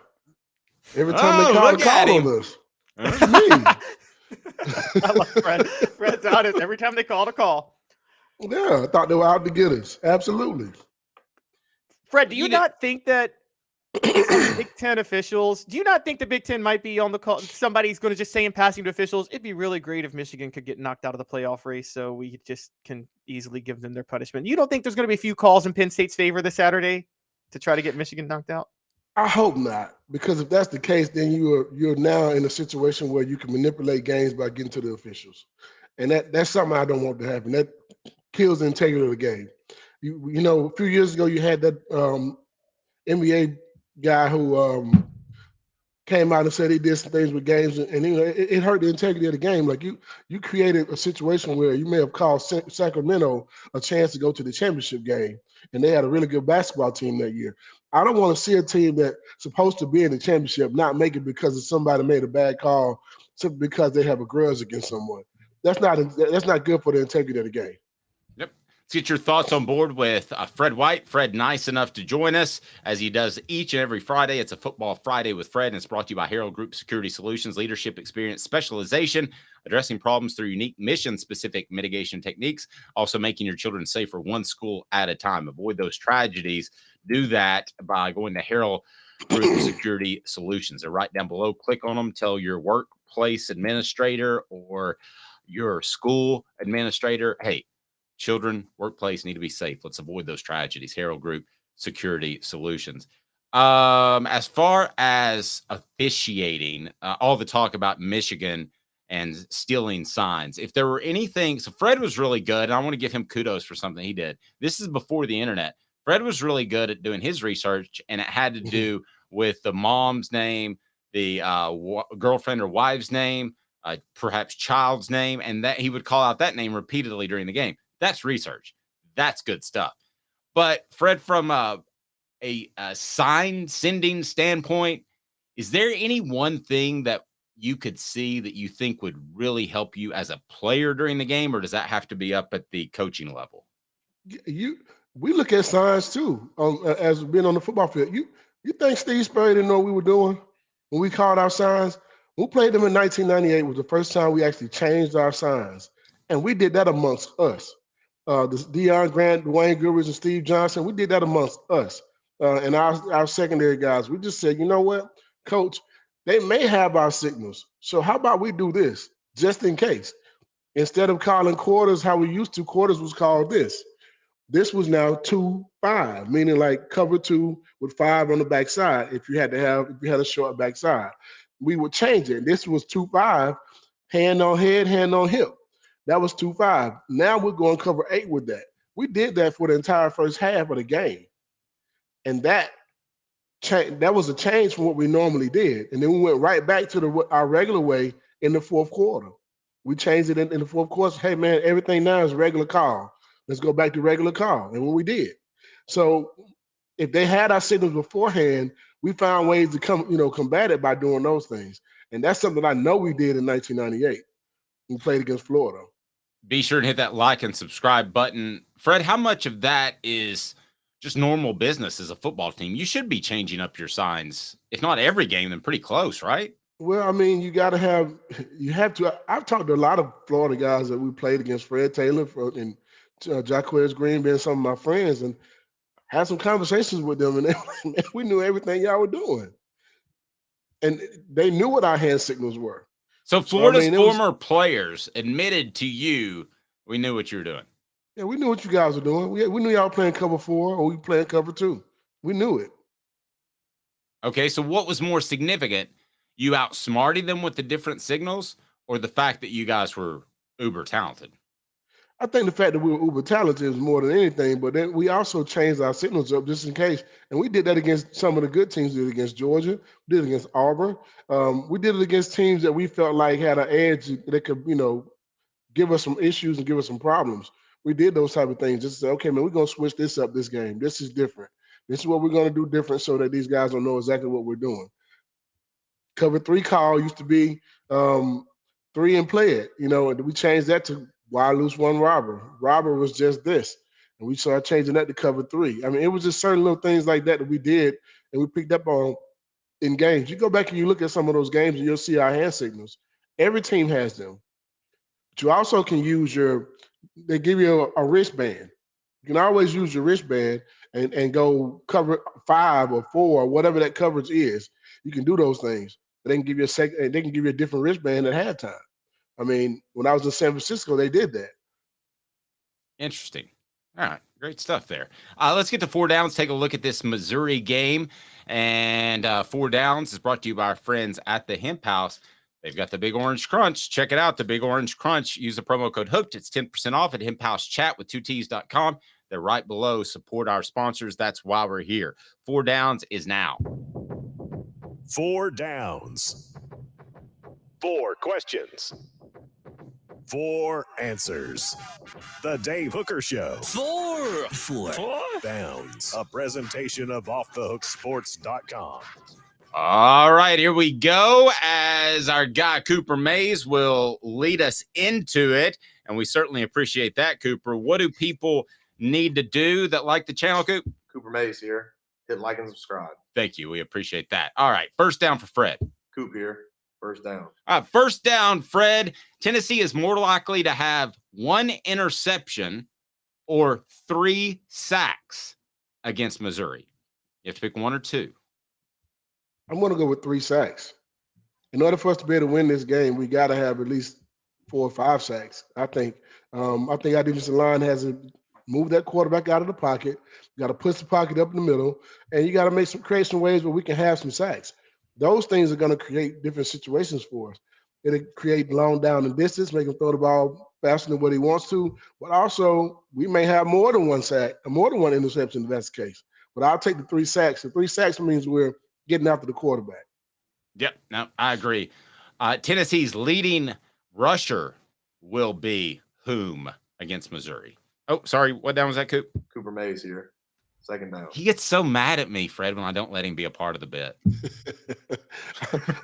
Every time they call on us. What you mean? I love Fred. Fred's honest. Every time they called a call. Yeah, I thought they were out to get us. Absolutely. Fred, do you not think that Big Ten officials, do you not think the Big Ten might be on the call? Somebody's going to just say in passing to officials, it'd be really great if Michigan could get knocked out of the playoff race so we just can easily give them their punishment. You don't think there's going to be a few calls in Penn State's favor this Saturday to try to get Michigan knocked out? I hope not, because if that's the case, then you're now in a situation where you can manipulate games by getting to the officials. And that's something I don't want to happen. That kills the integrity of the game. You know, a few years ago, you had that NBA guy who came out and said he did some things with games, and you know, it hurt the integrity of the game. Like you created a situation where you may have caused Sacramento a chance to go to the championship game, and they had a really good basketball team that year. I don't want to see a team that's supposed to be in the championship not make it because somebody made a bad call simply because they have a grudge against someone. That's not good for the integrity of the game. Yep. Let's get your thoughts on board with Fred White. Fred, nice enough to join us as he does each and every Friday. It's a Football Friday with Fred, and it's brought to you by Herald Group Security Solutions, leadership experience, specialization, addressing problems through unique mission-specific mitigation techniques, also making your children safer one school at a time. Avoid those tragedies. Do that by going to Herald Group Security Solutions. They're right down below. Click on them. Tell your workplace administrator or your school administrator, hey, children, workplace need to be safe. Let's avoid those tragedies. Herald Group Security Solutions. As far as officiating, all the talk about Michigan and stealing signs, if there were anything, so Fred was really good, and I want to give him kudos for something he did. This is before the internet. Fred was really good at doing his research, and it had to do with the mom's name, the girlfriend or wife's name, perhaps child's name, and that he would call out that name repeatedly during the game. That's research. That's good stuff. But Fred, from a sign sending standpoint, is there any one thing that you could see that you think would really help you as a player during the game, or does that have to be up at the coaching level? We look at signs too, as being on the football field. You think Steve Spurrier didn't know what we were doing when we called our signs? We played them in 1998. Was the first time we actually changed our signs, and we did that amongst us. Deion Grant, Dwayne Goodrich, and Steve Johnson. We did that amongst us and our secondary guys. We just said, you know what, Coach, they may have our signals, so how about we do this just in case? Instead of calling quarters how we used to, quarters was called this. This was now 2-5, meaning like cover 2 with 5 on the backside. If you had a short backside, we would change it. This was 2-5, hand on head, hand on hip. That was 2-5. Now we're going cover 8 with that. We did that for the entire first half of the game, and that was a change from what we normally did. And then we went right back to our regular way in the fourth quarter. We changed it in the fourth quarter. Hey man, everything now is regular call. Let's go back to regular call. And what we did. So if they had our signals beforehand, we found ways to combat it by doing those things. And that's something I know we did in 1998. We played against Florida. Be sure to hit that like and subscribe button. Fred, how much of that is just normal business as a football team? You should be changing up your signs, if not every game, then pretty close, right? Well, I mean, you have to. I've talked to a lot of Florida guys that we played against, Fred Taylor and Jaquez Green being some of my friends, and had some conversations with them, and we knew everything y'all were doing. And they knew what our hand signals were. So Florida's former players admitted to you, we knew what you were doing. Yeah, we knew what you guys were doing. We knew y'all playing cover 4 or we playing cover 2. We knew it. Okay, so what was more significant? You outsmarted them with the different signals, or the fact that you guys were uber talented? I think the fact that we were uber talented is more than anything, but then we also changed our signals up just in case. And we did that against some of the good teams. We did it against Georgia. We did it against Auburn. We did it against teams that we felt like had an edge that could, give us some issues and give us some problems. We did those type of things just to say, okay, man, we're going to switch this up this game. This is different. This is what we're going to do different so that these guys don't know exactly what we're doing. Cover 3 call used to be 3 and play it, and we changed that to wide loose 1 robber. Robber was just this. And we started changing that to cover 3. I mean, it was just certain little things like that we did and we picked up on in games. You go back and you look at some of those games and you'll see our hand signals. Every team has them. But you also can use they give you a wristband. You can always use your wristband and go cover 5 or 4 or whatever that coverage is. You can do those things. They can give you they can give you a different wristband at halftime. I mean, when I was in San Francisco, they did that. Interesting. All right. Great stuff there. Let's get to 4 downs. Take a look at this Missouri game. And 4 downs is brought to you by our friends at the Hemp House. They've got the Big Orange Crunch. Check it out. The Big Orange Crunch. Use the promo code HOOKED. It's 10% off at hemphousechat with 2Ts.com. They're right below. Support our sponsors. That's why we're here. 4 downs is now. 4 downs. 4 questions. 4 answers. The Dave Hooker Show. 4 downs. A presentation of offthehooksports.com. All right, here we go. As our guy Cooper Mays will lead us into it, and we certainly appreciate that, Cooper. What do people need to do that like the channel, Coop? Cooper Mays here. Hit like and subscribe. Thank you. We appreciate that. All right, first down for Fred. Coop here. First down. First down, Fred. Tennessee is more likely to have 1 interception or 3 sacks against Missouri. You have to pick 1 or 2. I'm going to go with 3 sacks. In order for us to be able to win this game, we got to have at least 4 or 5 sacks. I think our defensive line has to move that quarterback out of the pocket. You got to push the pocket up in the middle, and you got to create some ways where we can have some sacks. Those things are going to create different situations for us. It'll create long down and distance, make him throw the ball faster than what he wants to. But also, we may have more than 1 sack, more than 1 interception if that's the case. But I'll take the 3 sacks. The 3 sacks means we're getting after the quarterback. Yep, no, I agree. Tennessee's leading rusher will be whom against Missouri? Oh, sorry, what down was that, Coop? Cooper Mays here. Second down. He gets so mad at me, Fred, when I don't let him be a part of the bit.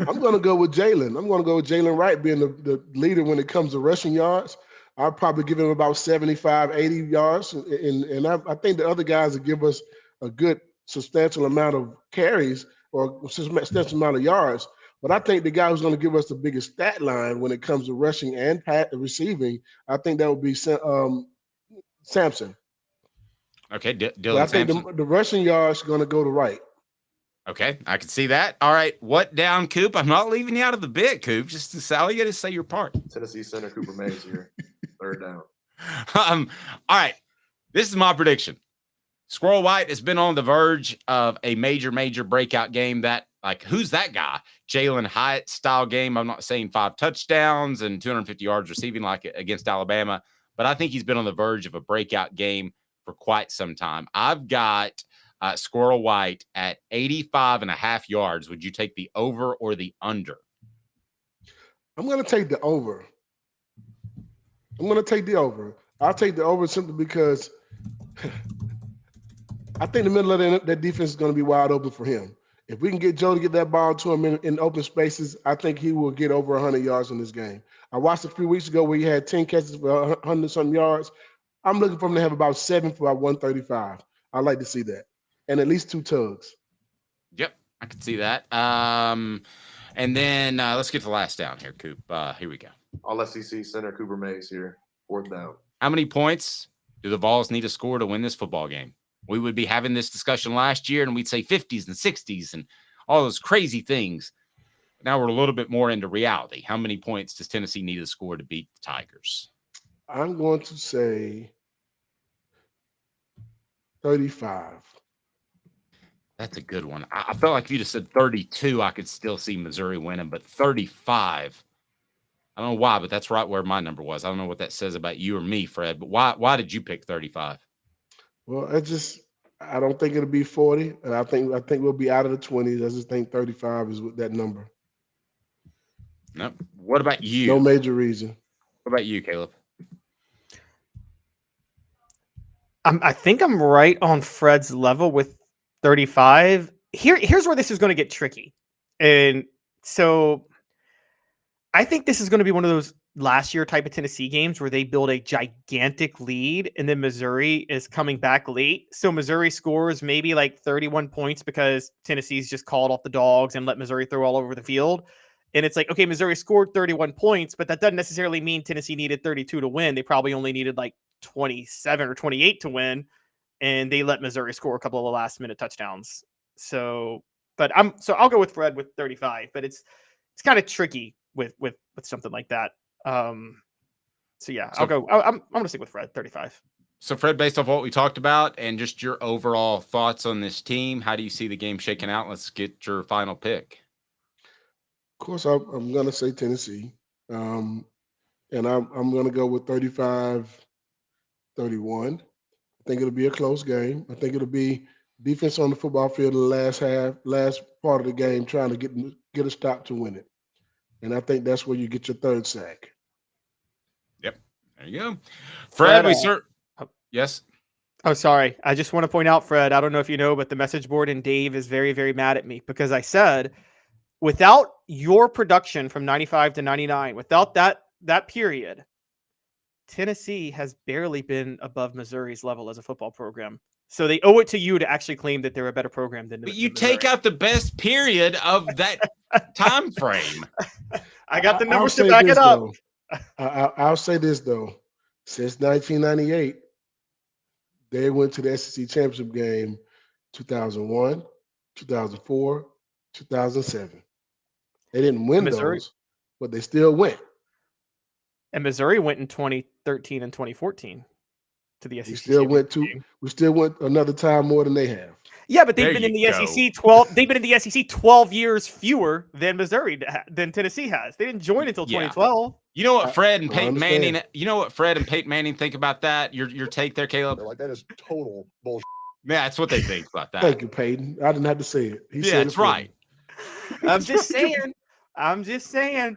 I'm going to go with Jalen. I'm going to go with Jalen Wright being the leader when it comes to rushing yards. I'll probably give him about 75, 80 yards. And I think the other guys will give us a good substantial amount of carries or substantial amount of yards. But I think the guy who's going to give us the biggest stat line when it comes to rushing and receiving, I think that would be Sampson. Okay, Dylan I think the rushing yards are going to go to Wright. Okay, I can see that. All right, what down, Coop? I'm not leaving you out of the bit, Coop. Just all you got to say your part. Tennessee center Cooper Mays here. Third down. All right, this is my prediction. Squirrel White has been on the verge of a major breakout game that, like, who's that guy? Jalen Hyatt style game. I'm not saying 5 touchdowns and 250 yards receiving like against Alabama, but I think he's been on the verge of a breakout game for quite some time. I've got Squirrel White at 85.5 yards. Would you take the over or the under? I'm going to take the over. I'll take the over simply because I think the middle of that defense is going to be wide open for him. If we can get Joe to get that ball to him in open spaces, I think he will get over 100 yards in this game. I watched a few weeks ago where he had 10 catches for 100-something yards. I'm looking for him to have about 7 for about 135. I'd like to see that. And at least 2 tugs. Yep, I can see that. And then let's get to the last down here, Coop. Here we go. All SEC center Cooper Mays here. 4th down. How many points do the Vols need to score to win this football game? We would be having this discussion last year, and we'd say 50s and 60s and all those crazy things. Now we're a little bit more into reality. How many points does Tennessee need to score to beat the Tigers? I'm going to say 35. That's a good one. I felt like if you just said 32, I could still see Missouri winning, but 35, I don't know why, but that's right where my number was. I don't know what that says about you or me, Fred, but why did you pick 35? Well, I don't think it'll be 40, and I think we'll be out of the 20s. I just think 35 is that number. No. What about you? No major reason. What about you, Caleb? I think I'm right on Fred's level with 35. Here's where this is going to get tricky. And so I think this is going to be one of those last year type of Tennessee games where they build a gigantic lead and then Missouri is coming back late. So Missouri scores maybe like 31 points because Tennessee's just called off the dogs and let Missouri throw all over the field. And it's like, okay, Missouri scored 31 points, but that doesn't necessarily mean Tennessee needed 32 to win. They probably only needed like 27 or 28 to win. And they let Missouri score a couple of last minute touchdowns. So I'll go with Fred with 35, but it's kind of tricky with something like that. So yeah, I'm going to stick with Fred 35. So Fred, based off what we talked about and just your overall thoughts on this team, how do you see the game shaking out? Let's get your final pick. Of course, I'm going to say Tennessee. And I'm going to go with 35-31. I think it'll be a close game. I think it'll be defense on the football field in the last part of the game, trying to get a stop to win it. And I think that's where you get your third sack. Yep. There you go. Fred, yes. Oh, sorry. I just want to point out, Fred, I don't know if you know, but the message board and Dave is very, very mad at me because I said, without your production from 95 to 99, without that period, Tennessee has barely been above Missouri's level as a football program. So they owe it to you to actually claim that they're a better program than. But you take out the best period of that time frame. I got the numbers to back it up. I'll say this though: since 1998, they went to the SEC championship game 2001, 2004, 2007. They didn't win those, but they still went. And Missouri went in 2013 and 2014 to the SEC. We still went another time more than they have. Yeah, but they've been in the SEC 12. They've been in the SEC 12 years fewer than than Tennessee has. They didn't join until 2012. You know what Fred and Peyton Manning? You know what Fred and Peyton Manning think about that? Your take there, Caleb? They're like, that is total bullshit. Yeah, that's what they think about that. Thank you, Peyton. I didn't have to say it. That's right. I'm just saying. I'm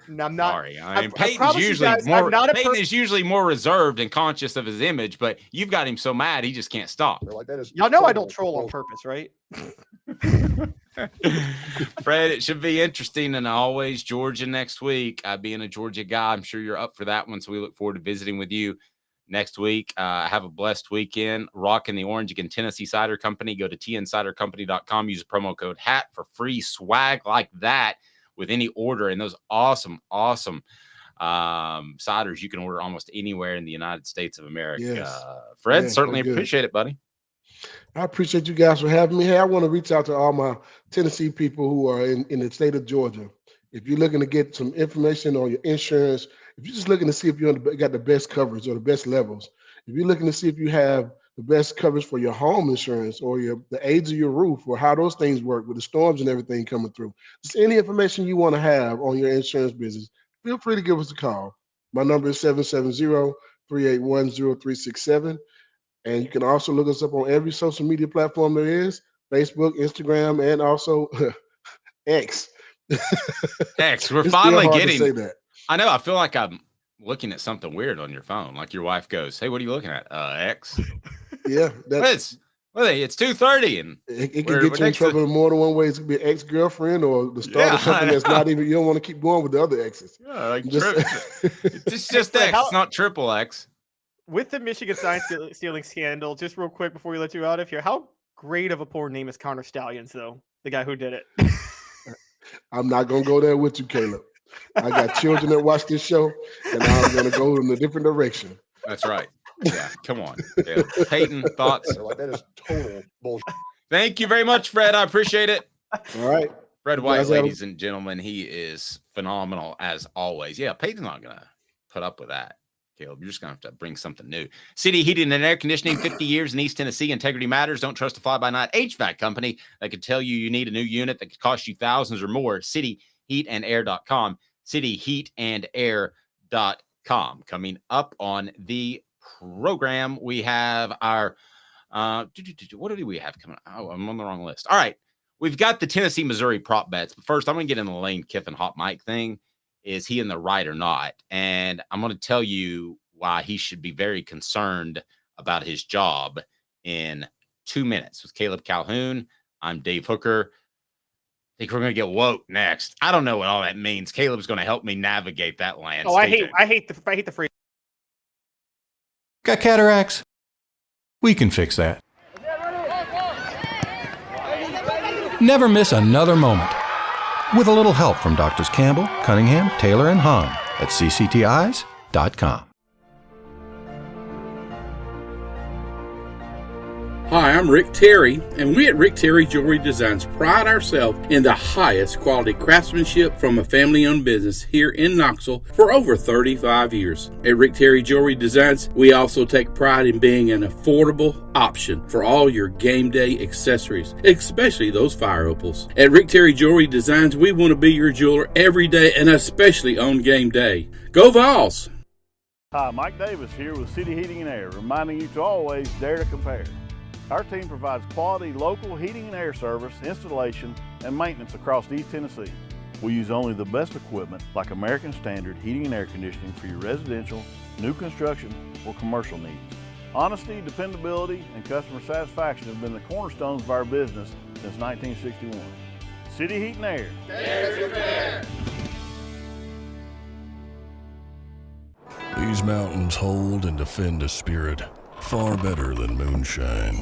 not sorry. I mean, Peyton's usually more reserved and conscious of his image, but you've got him so mad he just can't stop. Like, y'all know I don't troll on purpose, right? Fred, it should be interesting, and always Georgia next week. Being a Georgia guy, I'm sure you're up for that one, so we look forward to visiting with you next week. Have a blessed weekend. Rocking the Orange again, Tennessee Cider Company. Go to tncidercompany.com. Use the promo code HAT for free swag like that with any order. And those awesome ciders you can order almost anywhere in the United States of America. Yes. Fred, certainly appreciate it, buddy. I appreciate you guys for having me. Hey, I want to reach out to all my Tennessee people who are in the state of Georgia. If you're looking to get some information on your insurance, if you're just looking to see if you got the best coverage or the best levels, if you're looking to see if you have the best coverage for your home insurance or the age of your roof or how those things work with the storms and everything coming through, just any information you want to have on your insurance business, feel free to give us a call. My number is 770-381-0367. And you can also look us up on every social media platform there is, Facebook, Instagram, and also X. X, we're finally getting to say that. I know. I feel like I'm looking at something weird on your phone. Like your wife goes, "Hey, what are you looking at?" X. Yeah, it's 2:30, and it can get you in trouble in more than one way. It could be an ex-girlfriend or the start of something that's not even. You don't want to keep going with the other exes. Yeah, like it's just X. It's not triple X. With the Michigan sign stealing scandal, just real quick before we let you out of here, how great of a poor name is Connor Stallions, though? The guy who did it. I'm not gonna go there with you, Caleb. I got children that watch this show, and I'm gonna go in a different direction. That's right. Yeah, come on. Yeah. Peyton, thoughts? Like, that is total bullshit. Thank you very much, Fred. I appreciate it. All right. Fred White, ladies and gentlemen, he is phenomenal as always. Yeah, Peyton's not gonna put up with that. Caleb, you're just going to have to bring something new. City Heating and Air Conditioning, 50 years in East Tennessee. Integrity matters. Don't trust a fly-by-night HVAC company that could tell you need a new unit that could cost you thousands or more. CityHeatandAir.com. CityHeatandAir.com. Coming up on the program, we have our what do we have coming up? Oh, I'm on the wrong list. All right. We've got the Tennessee-Missouri prop bets. But first, I'm going to get in the Lane Kiffin hot mic thing. Is he in the right or not? And I'm going to tell you why he should be very concerned about his job in 2 minutes. With Caleb Calhoun, I'm Dave Hooker. think we're going to get woke next. I don't know what all that means. Caleb's going to help me navigate that land. Oh, I hate the phrase. Got cataracts? We can fix that. Never miss another moment. With a little help from Doctors Campbell, Cunningham, Taylor, and Hahn at cctis.com. Hi, I'm Rick Terry, and we at Rick Terry Jewelry Designs pride ourselves in the highest quality craftsmanship from a family-owned business here in Knoxville for over 35 years. At Rick Terry Jewelry Designs, we also take pride in being an affordable option for all your game day accessories, especially those fire opals. At Rick Terry Jewelry Designs, we want to be your jeweler every day and especially on game day. Go Vols! Hi, Mike Davis here with City Heating and Air, reminding you to always dare to compare. Our team provides quality local heating and air service, installation, and maintenance across East Tennessee. We use only the best equipment like American Standard heating and air conditioning for your residential, new construction, or commercial needs. Honesty, dependability, and customer satisfaction have been the cornerstones of our business since 1961. City Heat and Air. Dare to compare. These mountains hold and defend a spirit far better than moonshine.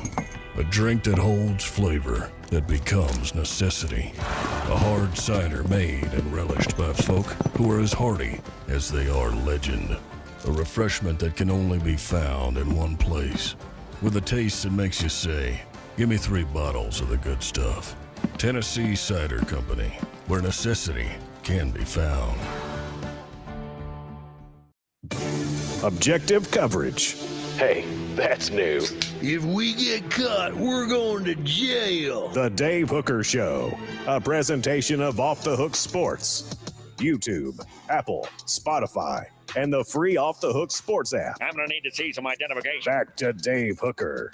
A drink that holds flavor, that becomes necessity. A hard cider made and relished by folk who are as hearty as they are legend. A refreshment that can only be found in one place. With a taste that makes you say, give me 3 bottles of the good stuff. Tennessee Cider Company, where necessity can be found. Objective coverage. Hey, that's new. If we get caught, we're going to jail. The Dave Hooker Show, a presentation of Off the Hook Sports. YouTube, Apple, Spotify, and the free Off the Hook Sports app. I'm going to need to see some identification. Back to Dave Hooker.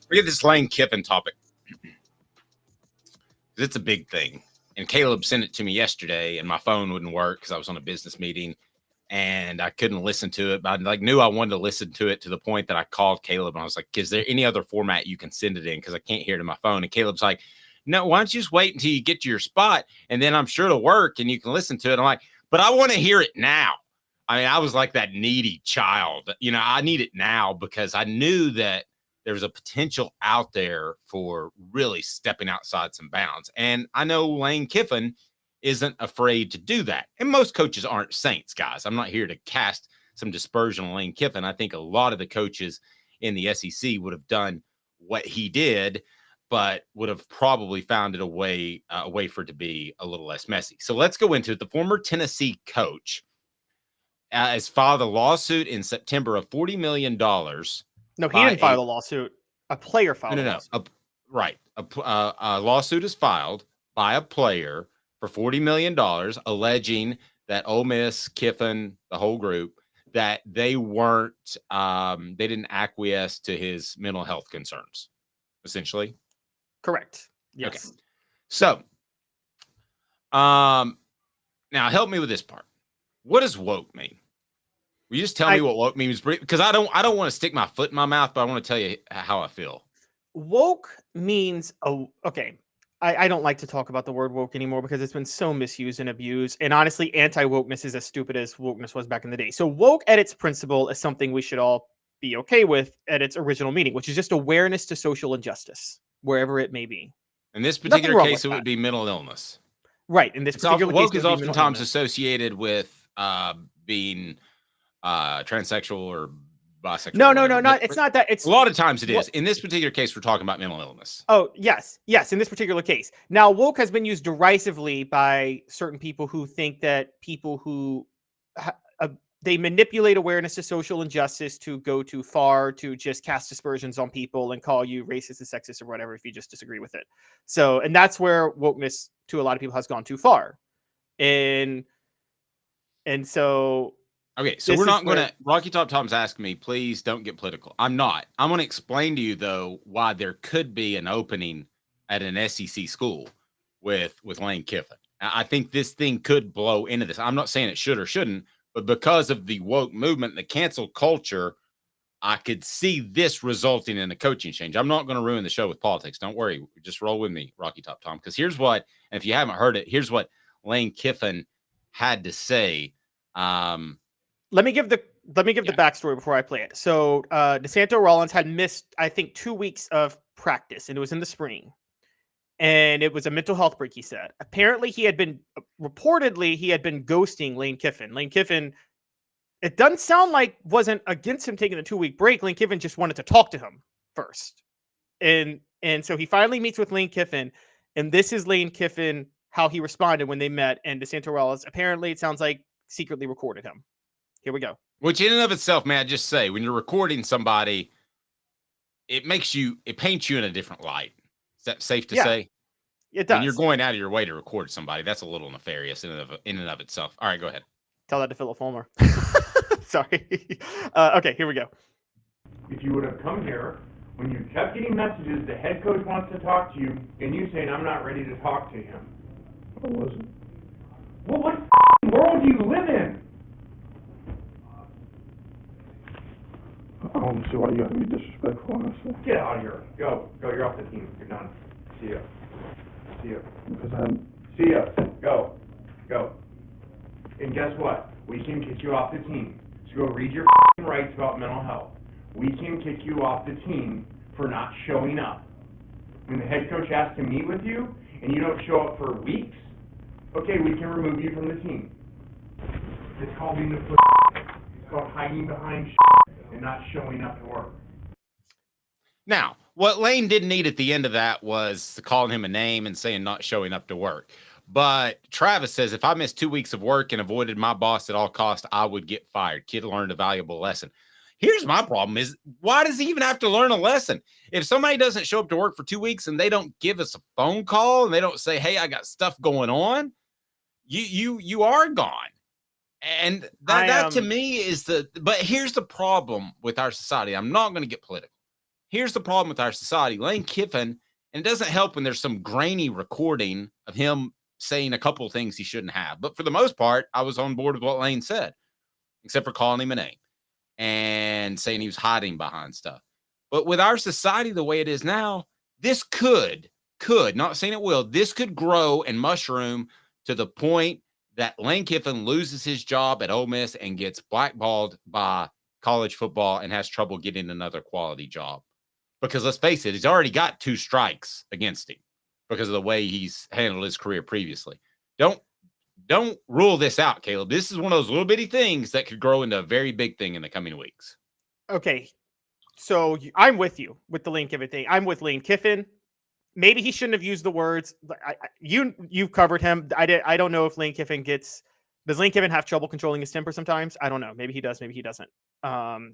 Forget this Lane Kiffin topic. It's a big thing. And Caleb sent it to me yesterday, and my phone wouldn't work because I was on a business meeting. And I couldn't listen to it, but I knew I wanted to listen to it to the point that I called Caleb and I was like, is there any other format you can send it in? Because I can't hear it in my phone. And Caleb's like, no, why don't you just wait until you get to your spot and then I'm sure it'll work and you can listen to it. I'm like, but I want to hear it now. I mean, I was like that needy child. You know, I need it now because I knew that there was a potential out there for really stepping outside some bounds. And I know Lane Kiffin isn't afraid to do that. And most coaches aren't saints, guys. I'm not here to cast some dispersion on Lane Kiffin. I think a lot of the coaches in the SEC would have done what he did, but would have probably found it a way for it to be a little less messy. So let's go into it. The former Tennessee coach has filed a lawsuit in September of $40 million. No, he didn't file the lawsuit. A player filed the lawsuit. Right. A lawsuit is filed by a player for $40 million, alleging that Ole Miss, Kiffin, the whole group, that they weren't, they didn't acquiesce to his mental health concerns, essentially. Correct. Yes. Okay. So, now help me with this part. What does woke mean? Will you just tell me what woke means? Because I don't want to stick my foot in my mouth, but I want to tell you how I feel. Woke means, okay. I don't like to talk about the word woke anymore because it's been so misused and abused. And honestly, anti-wokeness is as stupid as wokeness was back in the day. So woke at its principle is something we should all be okay with at its original meaning, which is just awareness to social injustice, wherever it may be. In this particular case, it would be mental illness. Right. In this particular case, woke is oftentimes associated with being transsexual or bisexual. No, not. It's not that. It's a lot of times it is. In this particular case, we're talking about mental illness. Oh, yes. In this particular case. Now, woke has been used derisively by certain people who think that people who they manipulate awareness to social injustice to go too far, to just cast aspersions on people and call you racist and sexist or whatever if you just disagree with it. So, and that's where wokeness to a lot of people has gone too far. And so. Okay, so we're not going to. Rocky Top Tom's asking me, please don't get political. I'm not. I'm going to explain to you, though, why there could be an opening at an SEC school with Lane Kiffin. I think this thing could blow into this. I'm not saying it should or shouldn't, but because of the woke movement, the cancel culture, I could see this resulting in a coaching change. I'm not going to ruin the show with politics. Don't worry. Just roll with me, Rocky Top Tom, because here's what, and if you haven't heard it, here's what Lane Kiffin had to say. Let me give the backstory before I play it. So DeSanto Rollins had missed, I think, 2 weeks of practice, and it was in the spring. And it was a mental health break, he said. Apparently, he had been ghosting Lane Kiffin. Lane Kiffin, it doesn't sound like wasn't against him taking a 2-week break. Lane Kiffin just wanted to talk to him first. And so he finally meets with Lane Kiffin, and this is Lane Kiffin, how he responded when they met. And DeSanto Rollins, apparently, it sounds like secretly recorded him. Here we go. Which in and of itself, man, I just say, when you're recording somebody, it paints you in a different light. Is that safe to say? It does. When you're going out of your way to record somebody, that's a little nefarious in and of itself. All right, go ahead. Tell that to Philip Fulmer. Sorry. Okay, here we go. If you would have come here when you kept getting messages, the head coach wants to talk to you, and you saying, I'm not ready to talk to him. I wasn't. Well, what world do you live in? I don't see why you gotta be disrespectful, honestly. Get out of here. Go. You're off the team. You're done. See ya. Because I'm... See ya. Go. And guess what? We can kick you off the team. So go read your rights about mental health. We can kick you off the team for not showing up. When the head coach asks to meet with you and you don't show up for weeks, okay, we can remove you from the team. It's called being it's called hiding behind and not showing up to work. Now, what Lane didn't need at the end of that was calling him a name and saying not showing up to work. But Travis says, if I missed 2 weeks of work and avoided my boss at all costs, I would get fired. Kid learned a valuable lesson. Here's my problem is, why does he even have to learn a lesson? If somebody doesn't show up to work for 2 weeks and they don't give us a phone call and they don't say, hey, I got stuff going on, you are gone. And that to me is but here's the problem with our society. I'm not going to get political. Here's the problem with our society. Lane Kiffin, and it doesn't help when there's some grainy recording of him saying a couple of things he shouldn't have. But for the most part, I was on board with what Lane said, except for calling him a name and saying he was hiding behind stuff. But with our society the way it is now, this could, not saying it will, this could grow and mushroom to the point that Lane Kiffin loses his job at Ole Miss and gets blackballed by college football and has trouble getting another quality job. Because let's face it, he's already got 2 strikes against him because of the way he's handled his career previously. Don't rule this out, Caleb. This is one of those little bitty things that could grow into a very big thing in the coming weeks. Okay, so I'm with you with the Lane Kiffin thing. I'm with Lane Kiffin. Maybe he shouldn't have used the words. You've covered him. I don't know if Lane Kiffin does Lane Kiffin have trouble controlling his temper sometimes? I don't know. Maybe he does. Maybe he doesn't.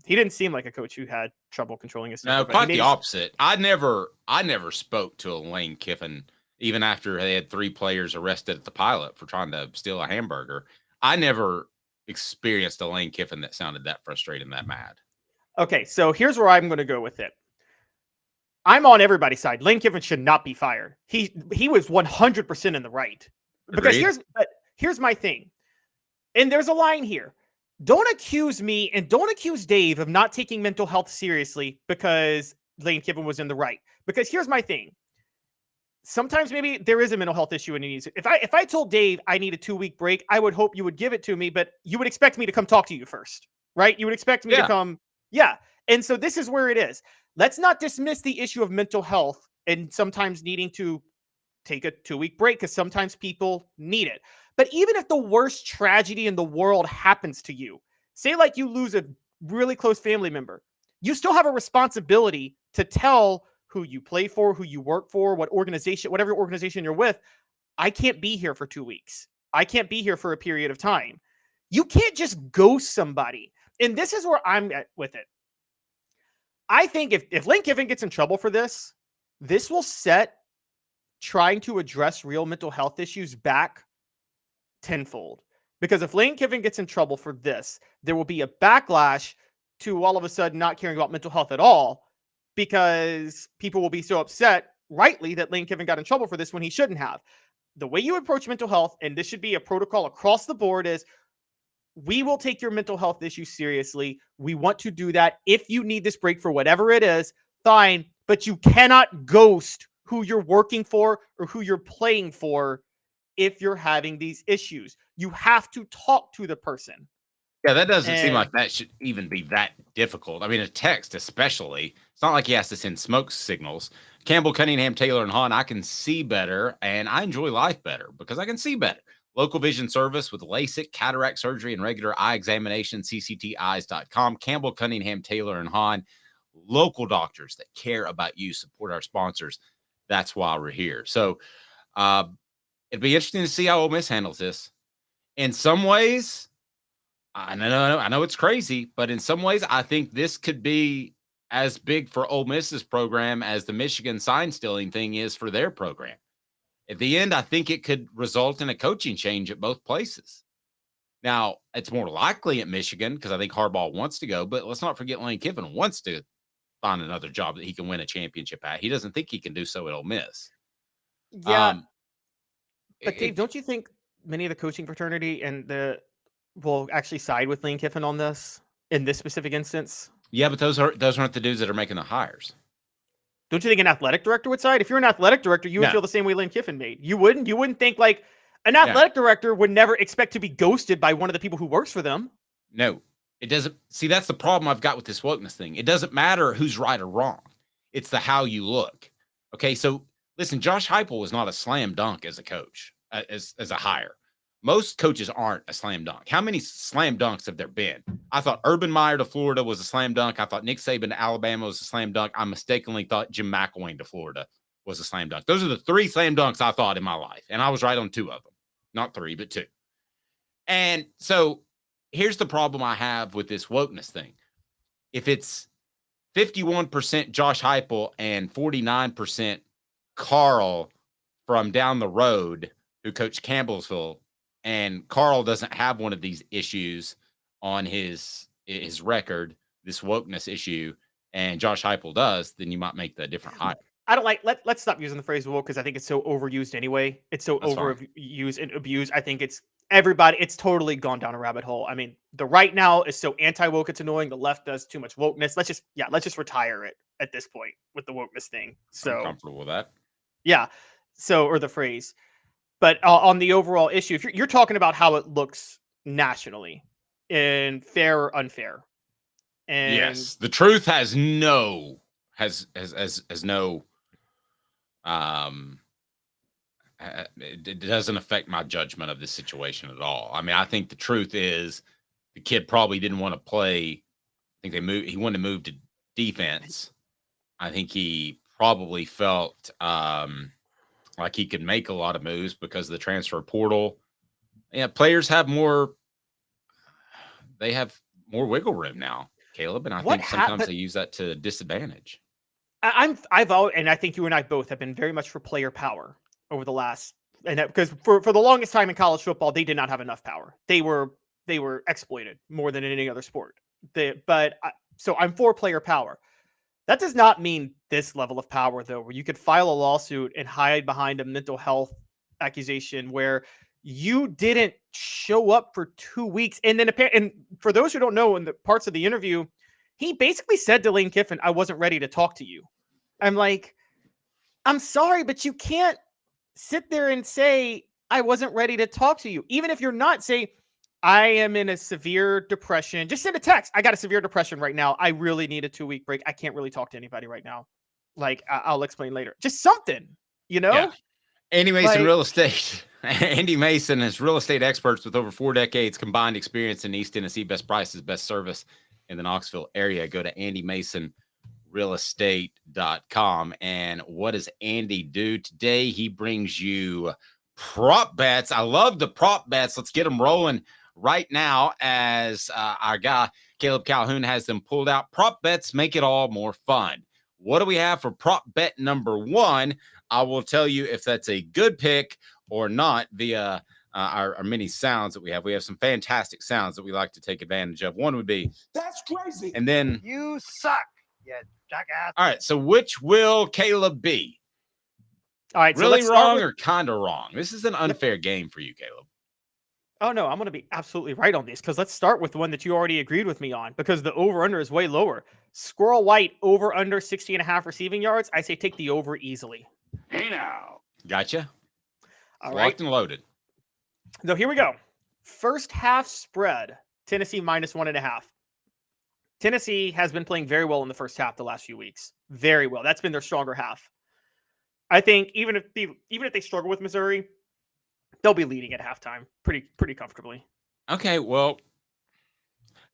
He didn't seem like a coach who had trouble controlling his temper. No, quite the opposite. I never spoke to a Lane Kiffin even after they had 3 players arrested at the Pilot for trying to steal a hamburger. I never experienced a Lane Kiffin that sounded that frustrated and that mad. Okay, so here's where I'm going to go with it. I'm on everybody's side. Lane Kiffin should not be fired. He was 100% in the right. Because here's my thing. And there's a line here. Don't accuse me and don't accuse Dave of not taking mental health seriously because Lane Kiffin was in the right. Because here's my thing. Sometimes maybe there is a mental health issue and he needs it. If I told Dave I need a 2-week break, I would hope you would give it to me, but you would expect me to come talk to you first, right? You would expect me to come. Yeah. And so this is where it is. Let's not dismiss the issue of mental health and sometimes needing to take a 2-week break because sometimes people need it. But even if the worst tragedy in the world happens to you, say like you lose a really close family member, you still have a responsibility to tell who you play for, who you work for, what organization, whatever organization you're with, I can't be here for 2 weeks. I can't be here for a period of time. You can't just ghost somebody. And this is where I'm at with it. I think if Lane Kiffin gets in trouble for this will set trying to address real mental health issues back tenfold. Because if Lane Kiffin gets in trouble for this, there will be a backlash to all of a sudden not caring about mental health at all, because people will be so upset, rightly, that Lane Kiffin got in trouble for this when he shouldn't have. The way you approach mental health, and this should be a protocol across the board, is we will take your mental health issues seriously. We want to do that. If you need this break for whatever it is, fine, but you cannot ghost who you're working for or who you're playing for if you're having these issues. You have to talk to the person. Yeah, that doesn't seem like that should even be that difficult. I mean, a text especially. It's not like he has to send smoke signals. Campbell, Cunningham, Taylor, and Hahn, I can see better, and I enjoy life better because I can see better. Local vision service with LASIK, cataract surgery, and regular eye examination, ccteyes.com. Campbell, Cunningham, Taylor, and Hahn, local doctors that care about you, support our sponsors. That's why we're here. So it'd be interesting to see how Ole Miss handles this. In some ways, I know it's crazy, but in some ways, I think this could be as big for Ole Miss's program as the Michigan sign stealing thing is for their program. At the end, I think it could result in a coaching change at both places. Now, it's more likely at Michigan because I think Harbaugh wants to go, but let's not forget Lane Kiffin wants to find another job that he can win a championship at. He doesn't think he can do so at Ole Miss. Yeah. But Dave, don't you think many of the coaching fraternity will actually side with Lane Kiffin on this in this specific instance? Yeah, but those aren't the dudes that are making the hires. Don't you think an athletic director would side? If you're an athletic director, you would feel the same way Lane Kiffin made. You wouldn't? You wouldn't think like an athletic director would never expect to be ghosted by one of the people who works for them. No, it doesn't. See, that's the problem I've got with this wokeness thing. It doesn't matter who's right or wrong. It's the how you look. Okay, so listen, Josh Heupel was not a slam dunk as a coach, as a hire. Most coaches aren't a slam dunk. How many slam dunks have there been? I thought Urban Meyer to Florida was a slam dunk. I thought Nick Saban to Alabama was a slam dunk. I mistakenly thought Jim McElwain to Florida was a slam dunk. Those are the 3 slam dunks I thought in my life, and I was right on 2 of them. Not 3, but 2. And so here's the problem I have with this wokeness thing. If it's 51% Josh Heupel and 49% Carl from down the road who coached Campbellsville, and Carl doesn't have one of these issues on his record, this wokeness issue, and Josh Heupel does, then you might make the different hire. I don't like, let's stop using the phrase woke because I think it's so overused anyway. It's so overused and abused. I think it's totally gone down a rabbit hole. I mean, the right now is so anti-woke, it's annoying. The left does too much wokeness. Let's just retire it at this point with the wokeness thing. So I'm comfortable with that. Yeah. So, or the phrase. But on the overall issue, if you're talking about how it looks nationally and fair or unfair. And yes, the truth has no it doesn't affect my judgment of this situation at all. I mean, I think the truth is the kid probably didn't want to play. I think he wanted to move to defense. I think he probably felt like he could make a lot of moves because of the transfer portal. Yeah, players have more wiggle room now, Caleb, and I think sometimes they use that to disadvantage. I've always, and I think you and I both have been very much for player power over the last, and because for the longest time in college football, they did not have enough power. They were exploited more than in any other sport. So I'm for player power. That does not mean this level of power, though, where you could file a lawsuit and hide behind a mental health accusation where you didn't show up for 2 weeks. And then, and for those who don't know, in the parts of the interview, he basically said to Lane Kiffin, I wasn't ready to talk to you. I'm like, I'm sorry, but you can't sit there and say, I wasn't ready to talk to you. Even if you're not, say, I am in a severe depression. Just send a text. I got a severe depression right now. I really need a 2-week break. I can't really talk to anybody right now. Like, I'll explain later. Just something, you know? Yeah. Andy Mason Real Estate. Andy Mason is real estate experts with over 4 decades combined experience in East Tennessee. Best prices, best service in the Knoxville area. Go to andymasonrealestate.com. And what does Andy do today? He brings you prop bets. I love the prop bets. Let's get them rolling right now as our guy Caleb Calhoun has them pulled out. Prop bets make it all more fun. What do we have for prop bet number 1? I will tell you if that's a good pick or not via our many sounds that we have. We have some fantastic sounds that we like to take advantage of. One would be, that's crazy. And then, you suck, you jackass. All right. So which will Caleb be? All right. Really wrong or kind of wrong? This is an unfair game for you, Caleb. Oh, no, I'm going to be absolutely right on these because let's start with one that you already agreed with me on because the over-under is way lower. Squirrel White over under 60.5 receiving yards. I say take the over easily. Hey now. Gotcha. All Locked right. and loaded. So here we go. First half spread, Tennessee -1.5. Tennessee has been playing very well in the first half the last few weeks. Very well. That's been their stronger half. I think even if they struggle with Missouri, they'll be leading at halftime pretty comfortably. Okay, well,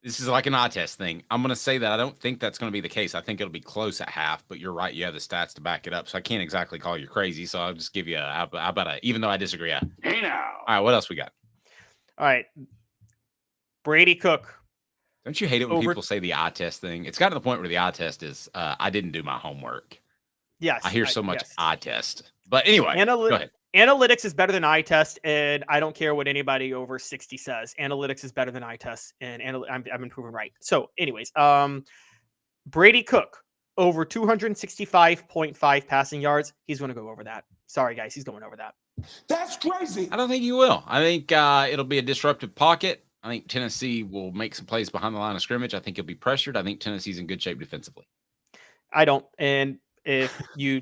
this is like an eye test thing. I'm going to say that I don't think that's going to be the case. I think it'll be close at half, but you're right. You have the stats to back it up. So I can't exactly call you crazy. So I'll just give you how about a, even though I disagree. Hey now. All right, what else we got? All right. Brady Cook. Don't you hate it when people say the eye test thing? It's got to the point where the eye test is, I didn't do my homework. Yes. I hear so much eye test. But anyway, go ahead. Analytics is better than eye test, and I don't care what anybody over 60 says. Analytics is better than eye test, and I've been proven right. So, anyways, Brady Cook over 265.5 passing yards. He's going to go over that. Sorry, guys, he's going over that. That's crazy. I don't think you will. I think it'll be a disruptive pocket. I think Tennessee will make some plays behind the line of scrimmage. I think he'll be pressured. I think Tennessee's in good shape defensively. I don't, and if you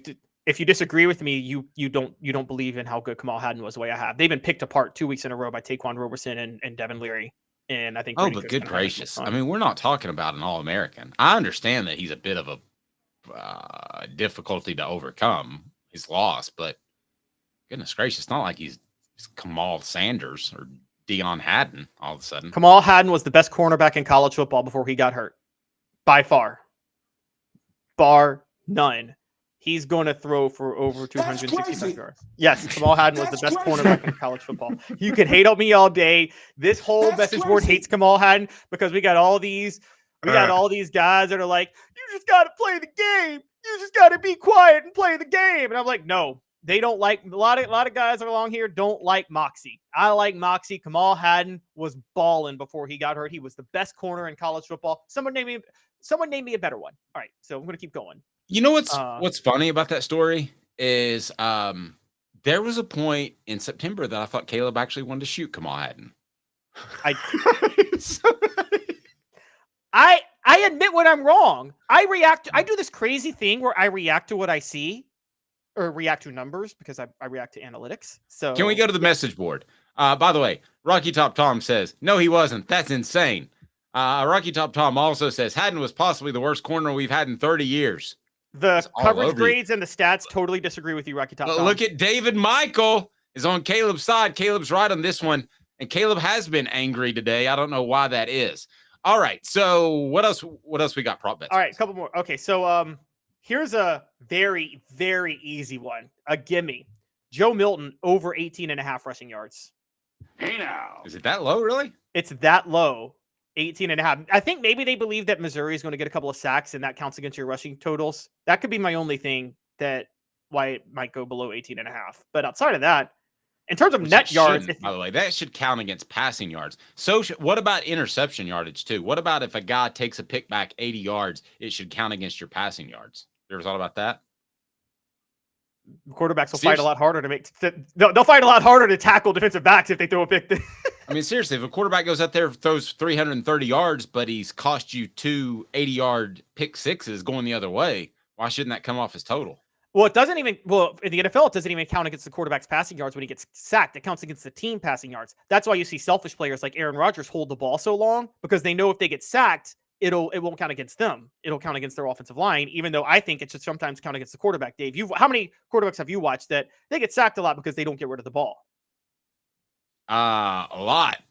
disagree with me, you don't believe in how good Kamal Hadden was the way I have. They've been picked apart 2 weeks in a row by Taquan Roberson and Devin Leary. And I think but good gracious. I mean, we're not talking about an All-American. I understand that he's a bit of a difficulty to overcome his loss, but goodness gracious, it's not like he's Kamal Sanders or Deion Hadden all of a sudden. Kamal Hadden was the best cornerback in college football before he got hurt. By far. Bar none. He's going to throw for over 265 yards. Yes, Kamal Hadden was the best cornerback in college football. You can hate on me all day. This whole message board hates Kamal Hadden because we got all these guys that are like, you just got to play the game. You just got to be quiet and play the game. And I'm like, no, they don't like a lot of guys that are along here don't like moxie. I like moxie. Kamal Hadden was balling before he got hurt. He was the best corner in college football. Someone name me a better one. All right, so I'm going to keep going. You know what's funny about that story is there was a point in September that I thought Caleb actually wanted to shoot Kamal Hadden. I admit when I'm wrong. I do this crazy thing where I react to what I see or react to numbers because I react to analytics. So can we go to the message board? By the way, Rocky Top Tom says, no, he wasn't. That's insane. Rocky Top Tom also says Hadden was possibly the worst corner we've had in 30 years. The coverage grades and the stats totally disagree with you, Rocky Top. Look at David Michael is on Caleb's side. Caleb's right on this one. And Caleb has been angry today. I don't know why that is. All right. So what else we got? Prop bets. All right. A couple more. Okay. So here's a very, very easy one. A gimme. Joe Milton over 18.5 rushing yards. Hey now. Is it that low, really? It's that low. 18.5. I think maybe they believe that Missouri is going to get a couple of sacks and that counts against your rushing totals. That could be my only thing why it might go below 18.5. But outside of that, in terms of net yards, by the way, that should count against passing yards. So what about interception yardage too? What about if a guy takes a pick back 80 yards, it should count against your passing yards? You ever thought about that? Quarterbacks will fight a lot harder they'll fight a lot harder to tackle defensive backs if they throw a pick. I mean, seriously, if a quarterback goes out there, throws 330 yards, but he's cost you 2 80-yard pick sixes going the other way, why shouldn't that come off his total? Well, in the NFL, it doesn't even count against the quarterback's passing yards when he gets sacked. It counts against the team passing yards. That's why you see selfish players like Aaron Rodgers hold the ball so long because they know if they get sacked, it won't count against them. It'll count against their offensive line, even though I think it should sometimes count against the quarterback. Dave, how many quarterbacks have you watched that they get sacked a lot because they don't get rid of the ball? A lot.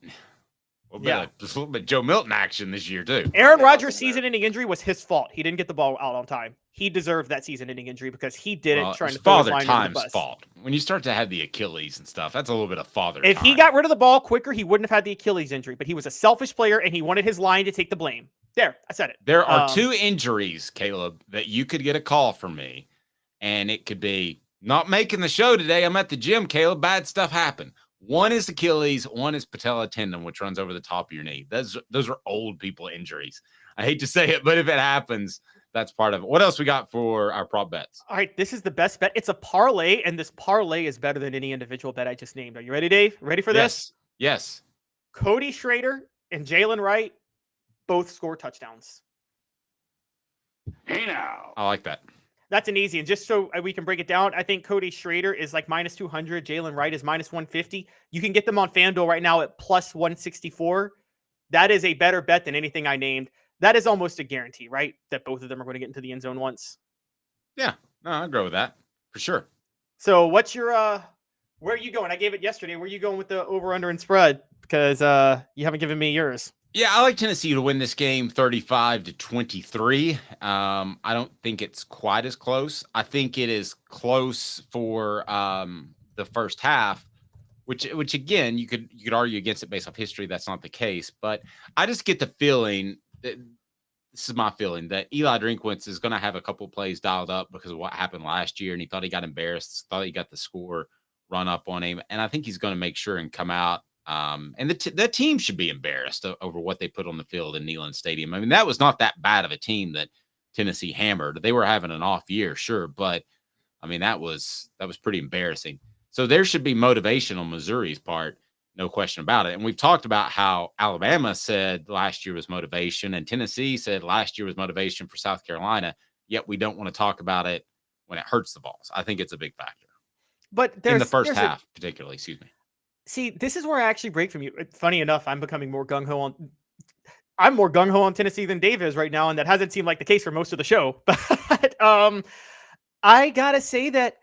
Just a little bit Joe Milton action this year too. Aaron Rodgers' season-ending injury was his fault. He didn't get the ball out on time. He deserved that season-ending injury because he didn't try to throw his line under the bus. Fault. When you start to have the Achilles and stuff, that's a little bit of father If time. he got rid of the ball quicker, he wouldn't have had the Achilles injury. But he was a selfish player, and he wanted his line to take the blame. There, I said it. There are 2 injuries, Caleb, that you could get a call from me, and it could be not making the show today. I'm at the gym, Caleb. Bad stuff happened. One is Achilles, one is patella tendon, which runs over the top of your knee. Those are old people injuries. I hate to say it, but if it happens, that's part of it. What else we got for our prop bets? All right, this is the best bet. It's a parlay, and this parlay is better than any individual bet I just named. Are you ready, Dave? Ready for this? Yes. Cody Schrader and Jalen Wright both score touchdowns. Hey now. I like that. That's an easy. And just so we can break it down, I think Cody Schrader is like minus 200. Jalen Wright is minus 150. You can get them on FanDuel right now at plus 164. That is a better bet than anything I named. That is almost a guarantee, right? That both of them are going to get into the end zone once. Yeah, no, I agree with that for sure. So what's your, where are you going? I gave it yesterday. Where are you going with the over, under, and spread? Because you haven't given me yours. Yeah, I like Tennessee to win this game 35-23. I don't think it's quite as close. I think it is close for the first half, which again, you could argue against it based off history. That's not the case. But I just get the feeling that this is my feeling that Eli Drinkwitz is going to have a couple plays dialed up because of what happened last year. And he thought he got embarrassed, thought he got the score run up on him. And I think he's going to make sure and come out. And the team should be embarrassed over what they put on the field in Neyland Stadium. I mean, that was not that bad of a team that Tennessee hammered. They were having an off year, sure, but I mean that was pretty embarrassing. So there should be motivation on Missouri's part, no question about it. And we've talked about how Alabama said last year was motivation, and Tennessee said last year was motivation for South Carolina. Yet we don't want to talk about it when it hurts the Vols. I think it's a big factor. But in the first half, particularly, excuse me. See, this is where I actually break from you. Funny enough, I'm becoming more gung-ho on Tennessee than Dave is right now, and that hasn't seemed like the case for most of the show. But I gotta say that,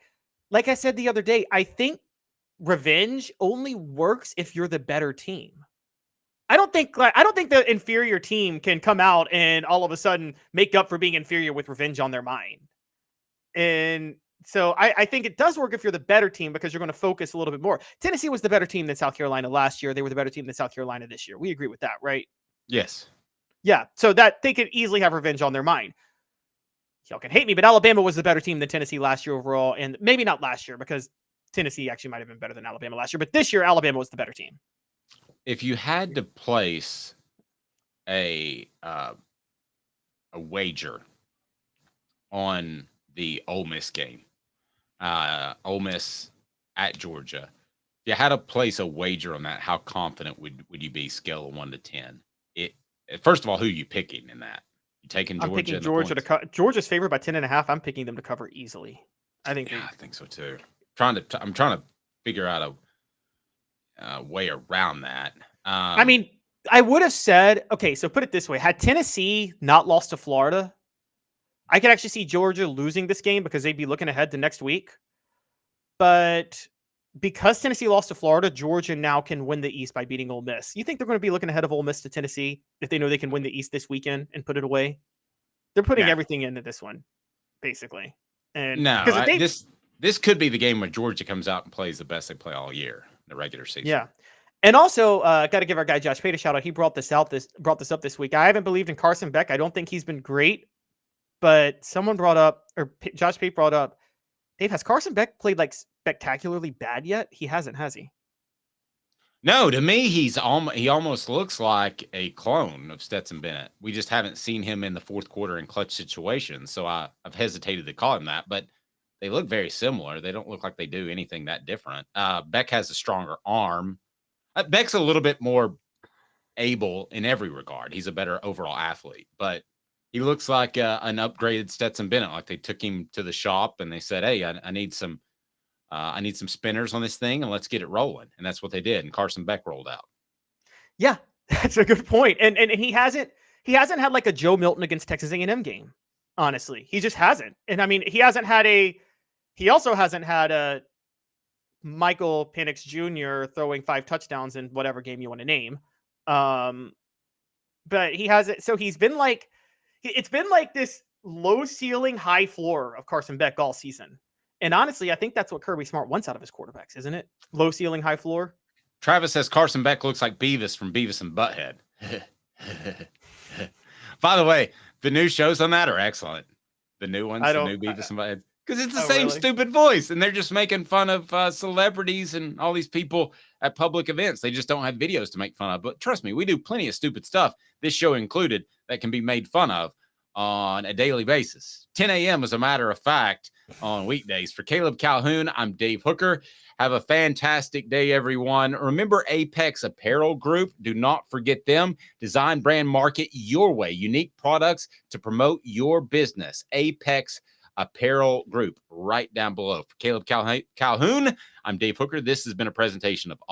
like I said the other day, I think revenge only works if you're the better team. I don't think the inferior team can come out and all of a sudden make up for being inferior with revenge on their mind. And so I think it does work if you're the better team because you're going to focus a little bit more. Tennessee was the better team than South Carolina last year. They were the better team than South Carolina this year. We agree with that, right? Yes. Yeah. So that they could easily have revenge on their mind. Y'all can hate me, but Alabama was the better team than Tennessee last year overall. And maybe not last year because Tennessee actually might have been better than Alabama last year. But this year, Alabama was the better team. If you had to place a wager on the Ole Miss game, Ole Miss at Georgia, if you had to place a wager on that, how confident would you be scale of 1 to 10? First of all, who are you picking in that? You taking Georgia? I'm picking Georgia to cover. Georgia's favored by 10.5. I'm picking them to cover easily. I think so too. I'm trying to figure out a way around that. I mean, I would have said, okay, so put it this way. Had Tennessee not lost to Florida, I could actually see Georgia losing this game because they'd be looking ahead to next week. But because Tennessee lost to Florida, Georgia now can win the East by beating Ole Miss. You think they're going to be looking ahead of Ole Miss to Tennessee if they know they can win the East this weekend and put it away? They're putting everything into this one, basically. And no, this could be the game where Georgia comes out and plays the best they play all year in the regular season. Yeah. And also, got to give our guy Josh Pate a shout out. He brought this up this week. I haven't believed in Carson Beck. I don't think he's been great, but someone brought up, or Josh Pate brought up, Dave, has Carson Beck played like spectacularly bad yet? He hasn't, has he? No, to me, he almost looks like a clone of Stetson Bennett. We just haven't seen him in the fourth quarter in clutch situations, so I've hesitated to call him that, but they look very similar. They don't look like they do anything that different. Beck has a stronger arm. Beck's a little bit more able in every regard. He's a better overall athlete, but he looks like an upgraded Stetson Bennett. Like they took him to the shop and they said, "Hey, I need some spinners on this thing, and let's get it rolling." And that's what they did. And Carson Beck rolled out. Yeah, that's a good point. And he hasn't had like a Joe Milton against Texas A&M game. Honestly, he just hasn't. And I mean, he also hasn't had a Michael Penix Jr. throwing 5 touchdowns in whatever game you want to name. But he hasn't. So it's been like this low ceiling, high floor of Carson Beck all season. And honestly, I think that's what Kirby Smart wants out of his quarterbacks, isn't it? Low ceiling, high floor. Travis says Carson Beck looks like Beavis from Beavis and Butthead. By the way, the new shows on that are excellent. The new ones, the new Beavis and Butthead. Because it's the same stupid voice, and they're just making fun of celebrities and all these people at public events. They just don't have videos to make fun of. But trust me, we do plenty of stupid stuff, this show included, that can be made fun of on a daily basis. 10 a.m. as a matter of fact on weekdays. For Caleb Calhoun, I'm Dave Hooker. Have a fantastic day, everyone. Remember Apex Apparel Group. Do not forget them. Design, brand, market your way. Unique products to promote your business. Apex Apparel Group right down below. For Caleb Calhoun, I'm Dave Hooker. This has been a presentation of